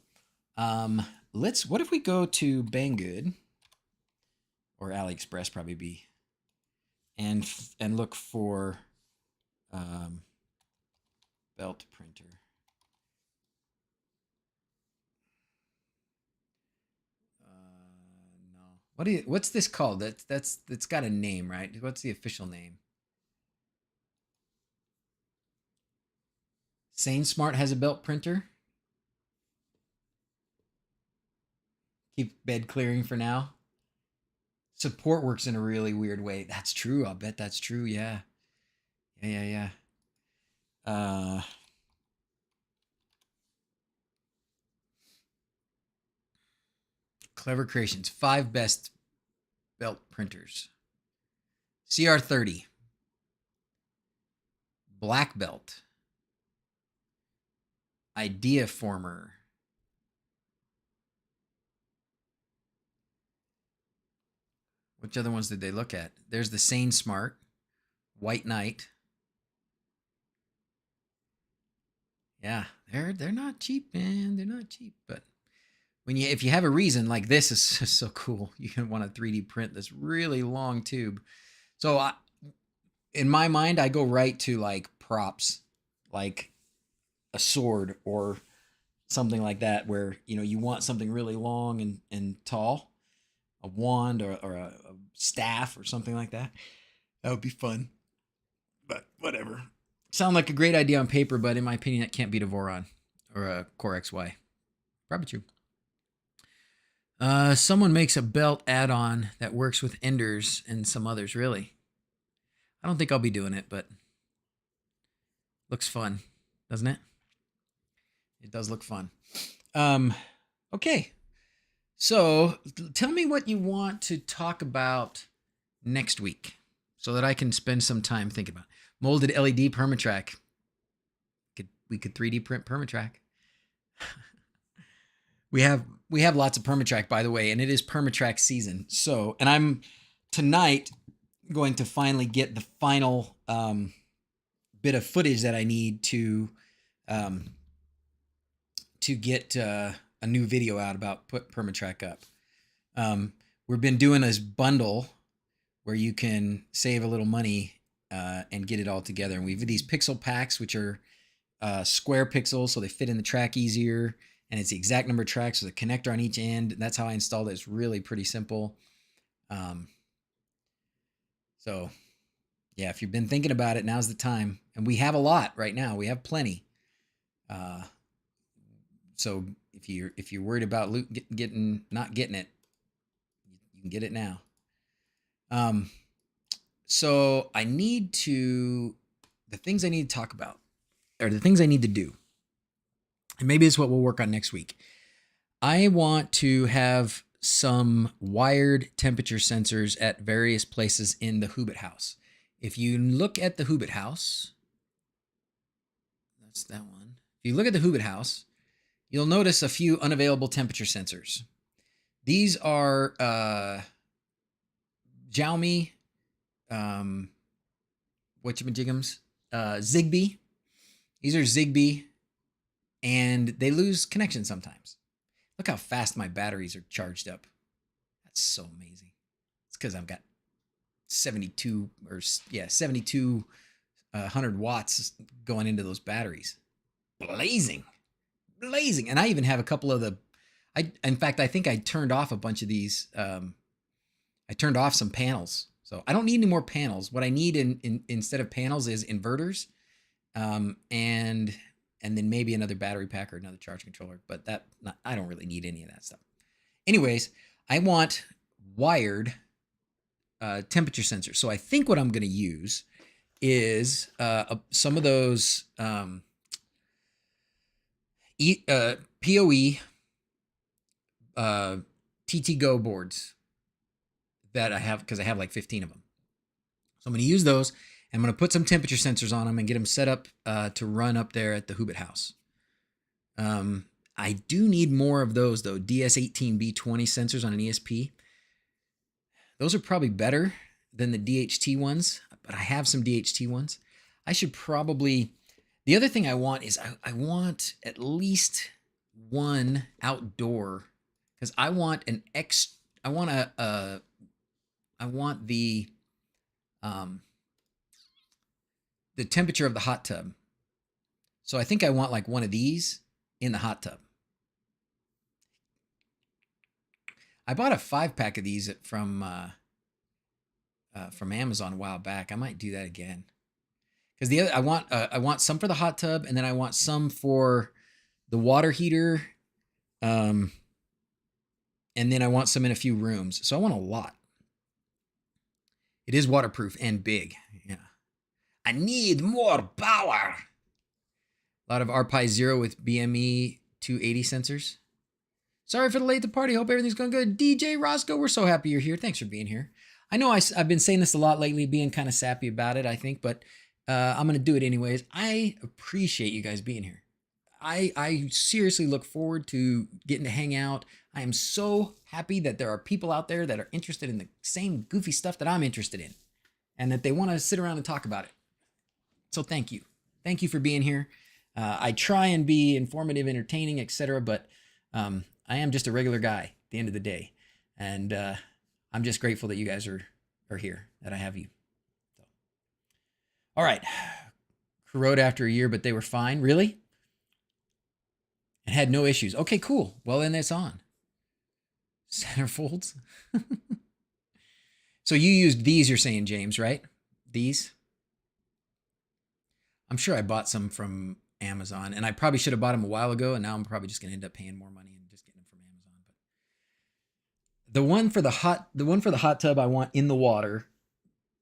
What if we go to Banggood or AliExpress probably be, and look for belt printer. No. What's this called? That's got a name, right? What's the official name? SaneSmart has a belt printer. Keep bed clearing for now. Support works in a really weird way. That's true. I'll bet that's true. Yeah. Yeah. Clever Creations. 5 best belt printers. CR30. Black Belt. Idea Former. Which other ones did they look at? There's the SaneSmart, White Knight. Yeah, they're not cheap, man. They're not cheap, but if you have a reason, like this is so cool, you can want to 3D print this really long tube. So in my mind, I go right to like props, like a sword or something like that, where you want something really long and tall, a wand or a staff or something like that. That would be fun, but whatever. Sound like a great idea on paper, but in my opinion, that can't beat a Voron or a Core XY. Probably true. Someone makes a belt add-on that works with Enders and some others. Really? I don't think I'll be doing it, but looks fun, doesn't it? It does look fun. Okay. So tell me what you want to talk about next week so that I can spend some time thinking about it. Molded LED Permatrack. We could 3D print Permatrack. We have lots of Permatrack, by the way, and it is Permatrack season. So, and I'm tonight going to finally get the final bit of footage that I need to get a new video out about put Permatrack up. We've been doing this bundle where you can save a little money and get it all together. And we have these pixel packs, which are square pixels, so they fit in the track easier. And it's the exact number of tracks, so the connector on each end. That's how I installed it. It's really pretty simple. So, yeah, if you've been thinking about it, now's the time. And we have a lot right now. We have plenty. So if you're worried about not getting it, you can get it now. So the things I need to talk about, or the things I need to do, and maybe it's what we'll work on next week. I want to have some wired temperature sensors at various places in the Hobbit house. If you look at the Hobbit house, that's that one. If you look at the Hobbit house, you'll notice a few unavailable temperature sensors. These are Xiaomi, whatchamajigums, Zigbee. These are Zigbee, and they lose connection sometimes. Look how fast my batteries are charged up. That's so amazing. It's because I've got 7,200 watts going into those batteries. Blazing. And I even have a couple of in fact, I think I turned off a bunch of these. I turned off some panels. So I don't need any more panels. What I need instead of panels is inverters, and then maybe another battery pack or another charge controller. But I don't really need any of that stuff. Anyways, I want wired temperature sensors. So I think what I'm going to use is some of those PoE TT Go boards that I have, because I have like 15 of them. So I'm going to use those. And I'm going to put some temperature sensors on them and get them set up to run up there at the Hobbit house. I do need more of those, though. DS18B20 sensors on an ESP. Those are probably better than the DHT ones, but I have some DHT ones. I should probably... The other thing I want is I want at least one outdoor, because I want an I want the temperature of the hot tub. So I think I want like one of these in the hot tub. I bought a 5-pack of these from Amazon a while back. I might do that again. Because the other, I want some for the hot tub, and then I want some for the water heater, and then I want some in a few rooms. So I want a lot. It is waterproof and big. Yeah. I need more power. A lot of RPi 0 with BME 280 sensors. Sorry for the late to party. Hope everything's going good. DJ Roscoe, we're so happy you're here. Thanks for being here. I know I've been saying this a lot lately, being kind of sappy about it, I think, but I'm going to do it anyways. I appreciate you guys being here. I seriously look forward to getting to hang out. I am so happy that there are people out there that are interested in the same goofy stuff that I'm interested in, and that they want to sit around and talk about it. So thank you. Thank you for being here. I try and be informative, entertaining, etc., but I am just a regular guy at the end of the day. And I'm just grateful that you guys are here, that I have you. So. All right. Corrode after a year, but they were fine. Really? And had no issues. Okay, cool. Well, then it's on. Centerfolds. So you used these, you're saying, James, right? These? I'm sure I bought some from Amazon, and I probably should have bought them a while ago, and now I'm probably just going to end up paying more money and just getting them from Amazon. But the one for the hot tub I want in the water.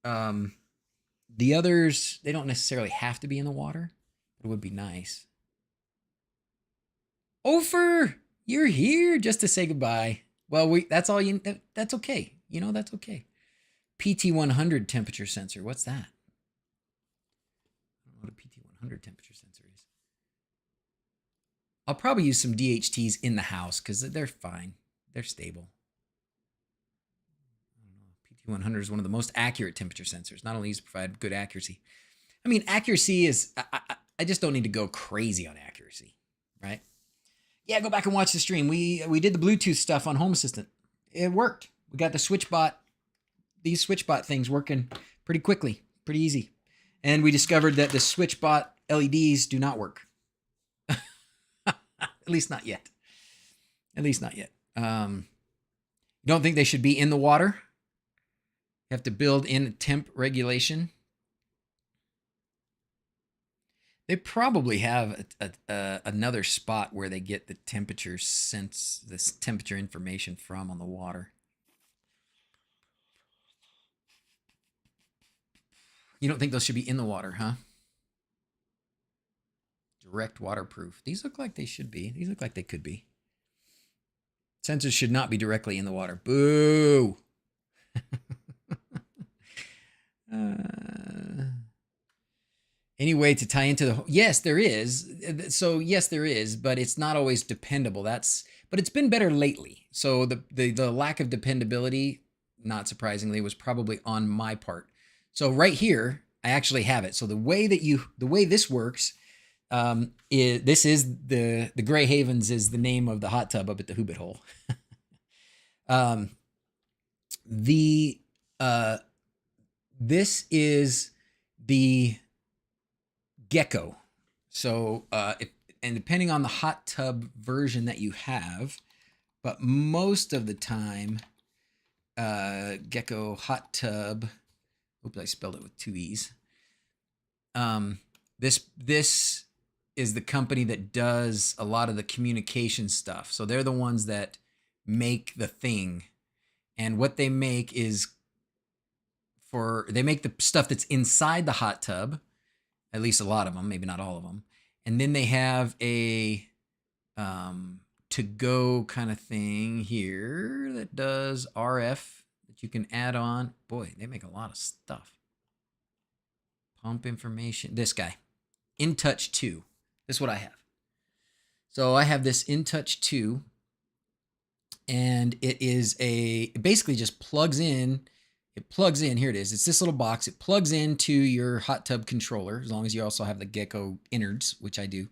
The others, they don't necessarily have to be in the water, but it would be nice. Ofer, you're here just to say goodbye. Well, that's all you. That's okay. You know, that's okay. PT100 temperature sensor. What's that? I don't know what a PT100 temperature sensor is. I'll probably use some DHTs in the house because they're fine. They're stable. I don't know. PT100 is one of the most accurate temperature sensors. Not only does it provide good accuracy. I mean, accuracy is... I just don't need to go crazy on accuracy, right? Yeah, go back and watch the stream. We did the Bluetooth stuff on Home Assistant. It worked. We got the Switchbot, these Switchbot things working pretty quickly, pretty easy. And we discovered that the Switchbot LEDs do not work. At least not yet. At least not yet. You don't think they should be in the water? You have to build in temp regulation. They probably have another spot where they get the temperature this temperature information from on the water. You don't think those should be in the water, huh? Direct waterproof. These look like they should be. These look like they could be. Sensors should not be directly in the water. Boo! Any way to tie into the... Yes, there is. So yes, there is, but it's not always dependable. But it's been better lately. So the lack of dependability, not surprisingly, was probably on my part. So right here, I actually have it. So the way this works is the Gray Havens is the name of the hot tub up at the Whobbit-Hole. This is the Gecko. So and depending on the hot tub version that you have, but most of the time, Gecko hot tub. Oops, I spelled it with 2 E's. This is the company that does a lot of the communication stuff. So they're the ones that make the thing, and what they make is they make the stuff that's inside the hot tub. At least a lot of them, maybe not all of them. And then they have a to-go kind of thing here that does RF that you can add on. Boy, they make a lot of stuff. Pump information. This guy. InTouch 2. This is what I have. So I have this InTouch 2. And it basically just plugs in. It plugs in. Here it is. It's this little box. It plugs into your hot tub controller, as long as you also have the Gecko innards, which I do.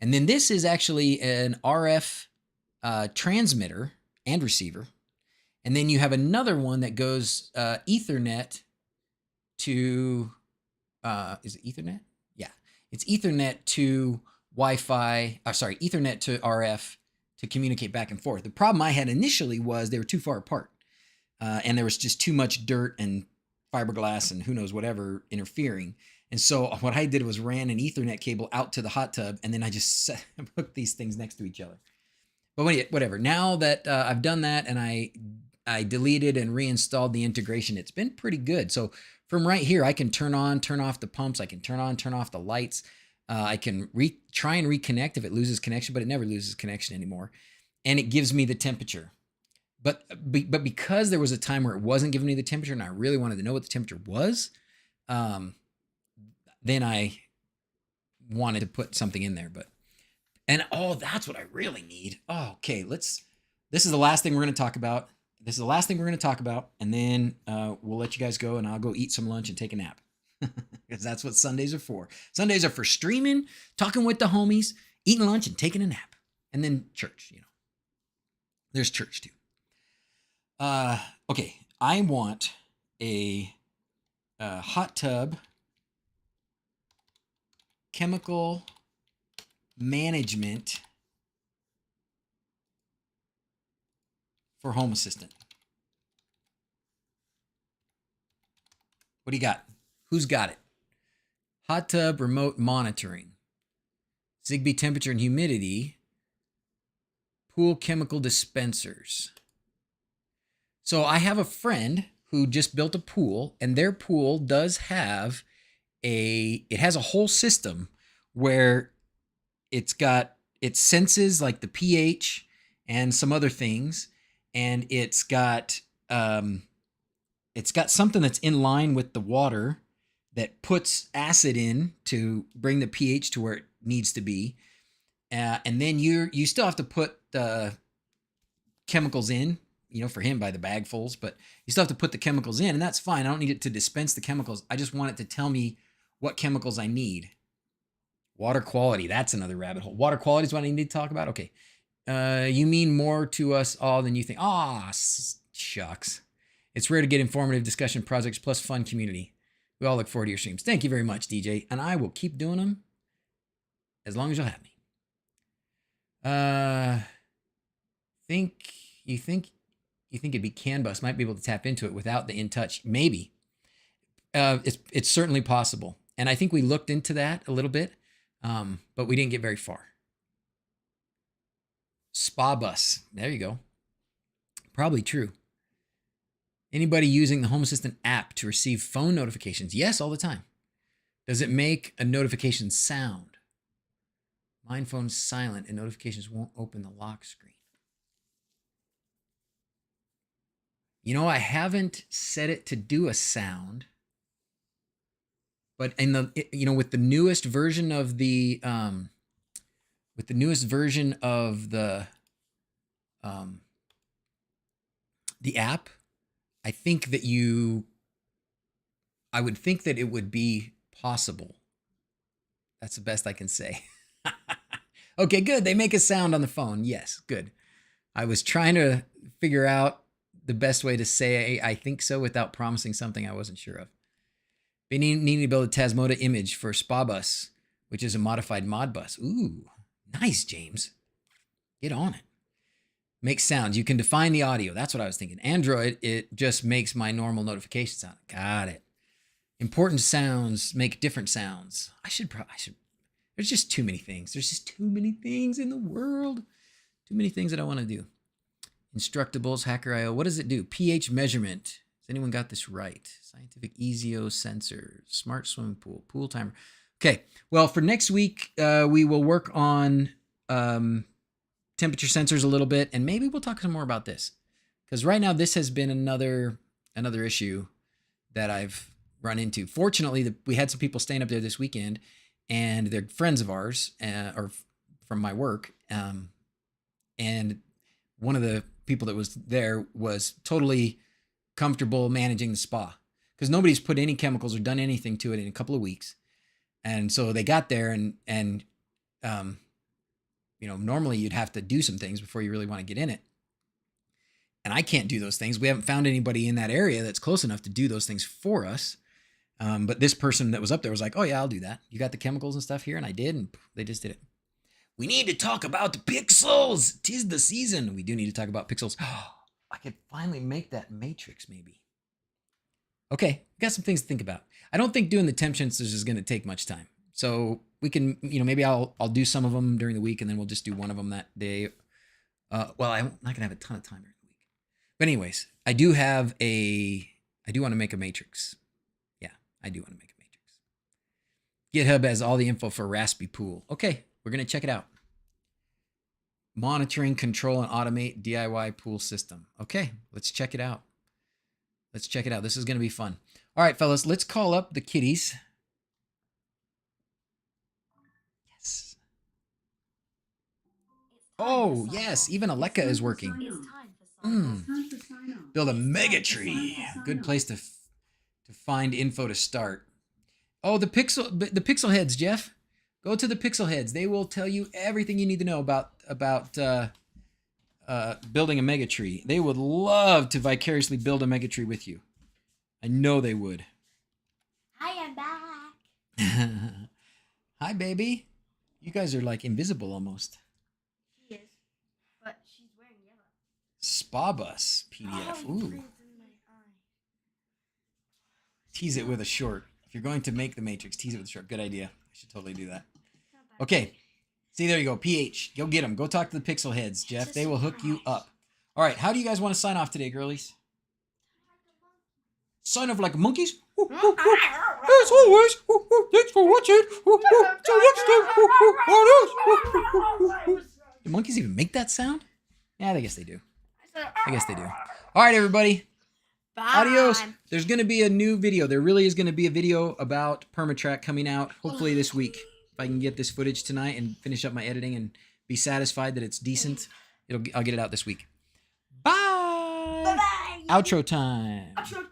And then this is actually an RF transmitter and receiver. And then you have another one that goes Ethernet to, is it Ethernet? Yeah, it's Ethernet to Wi-Fi, Ethernet to RF to communicate back and forth. The problem I had initially was they were too far apart. And there was just too much dirt and fiberglass and who knows whatever interfering. And so what I did was ran an Ethernet cable out to the hot tub, and then I just hooked these things next to each other. But whatever. Now that I've done that and I deleted and reinstalled the integration, it's been pretty good. So from right here, I can turn on, turn off the pumps. I can turn on, turn off the lights. I can try and reconnect if it loses connection, but it never loses connection anymore. And it gives me the temperature. But because there was a time where it wasn't giving me the temperature and I really wanted to know what the temperature was, then I wanted to put something in there. That's what I really need. Oh, okay, this is the last thing we're going to talk about. And then we'll let you guys go, and I'll go eat some lunch and take a nap. Because that's what Sundays are for. Sundays are for streaming, talking with the homies, eating lunch, and taking a nap. And then church, There's church too. Okay, I want a hot tub chemical management for Home Assistant. What do you got? Who's got it? Hot tub remote monitoring, Zigbee temperature and humidity, pool chemical dispensers. So I have a friend who just built a pool, and their pool does have it has a whole system where it senses like the pH and some other things, and it's got something that's in line with the water that puts acid in to bring the pH to where it needs to be, and then you still have to put the chemicals in. For him by the bagfuls, but you still have to put the chemicals in, and that's fine. I don't need it to dispense the chemicals. I just want it to tell me what chemicals I need. Water quality, that's another rabbit hole. Water quality is what I need to talk about? Okay. You mean more to us all than you think. Shucks. It's rare to get informative discussion projects plus fun community. We all look forward to your streams. Thank you very much, DJ, and I will keep doing them as long as you'll have me. You think it'd be CAN bus, might be able to tap into it without the InTouch. Maybe. It's certainly possible. And I think we looked into that a little bit, but we didn't get very far. Spa bus. There you go. Probably true. Anybody using the Home Assistant app to receive phone notifications? Yes, all the time. Does it make a notification sound? Mine phone's silent and notifications won't open the lock screen. I haven't set it to do a sound, but with the newest version of the app, I would think that it would be possible. That's the best I can say. Okay, good. They make a sound on the phone. Yes, good. I was trying to figure out the best way to say I think so without promising something I wasn't sure of. They need to build a Tasmota image for Spa Bus, which is a modified mod bus. Ooh, nice, James. Get on it. Makes sounds. You can define the audio. That's what I was thinking. Android, it just makes my normal notification sound. Got it. Important sounds make different sounds. I should. There's just too many things. There's just too many things in the world. Too many things that I want to do. Instructables, Hacker.io. What does it do? pH measurement. Has anyone got this right? Scientific EZO sensors, smart swimming pool, pool timer. Okay. Well, for next week, we will work on temperature sensors a little bit, and maybe we'll talk some more about this, because right now this has been another issue that I've run into. Fortunately, we had some people staying up there this weekend, and they're friends of ours, or from my work. And one of the people that was there was totally comfortable managing the spa because nobody's put any chemicals or done anything to it in a couple of weeks. And so they got there and normally you'd have to do some things before you really want to get in it. And I can't do those things. We haven't found anybody in that area that's close enough to do those things for us. But this person that was up there was like, oh yeah, I'll do that. You got the chemicals and stuff here? And I did, and they just did it. We need to talk about the pixels. 'Tis the season. We do need to talk about pixels. I could finally make that matrix maybe. Okay, got some things to think about. I don't think doing the temp sensors is going to take much time. So we can, maybe I'll do some of them during the week, and then we'll just do one of them that day. Well, I'm not going to have a ton of time during the week. But anyways, I do want to make a matrix. Yeah, I do want to make a matrix. GitHub has all the info for Raspberry Pool. Okay, we're going to check it out. Monitoring, control, and automate DIY pool system. Okay, let's check it out. Let's check it out. This is going to be fun. All right, fellas, let's call up the kitties. Yes. Oh, yes, even Aleka is working. Build a mega tree. Good place to find info to start. Oh, the pixel heads, Jeff. Go to the pixel heads. They will tell you everything you need to know about building a mega tree. They would love to vicariously build a mega tree with you. I know they would. I am back. Hi, baby. You guys are like invisible almost. She is, but she's wearing yellow. Spa bus PDF. Ooh. Tease it with a short. If you're going to make the matrix, tease it with a short. Good idea. I should totally do that. Okay. See, there you go. PH. Go get them. Go talk to the pixel heads, Jeff. They will hook you up. All right. How do you guys want to sign off today, girlies? Sign off like monkeys? As always. Thanks for watching. Till next time. Do monkeys even make that sound? Yeah, I guess they do. I guess they do. All right, everybody. Bye. Adios. There's going to be a new video. There really is going to be a video about Permatrack coming out hopefully this week. If I can get this footage tonight and finish up my editing and be satisfied that it's decent, I'll get it out this week. Bye. Bye-bye. Outro time. Outro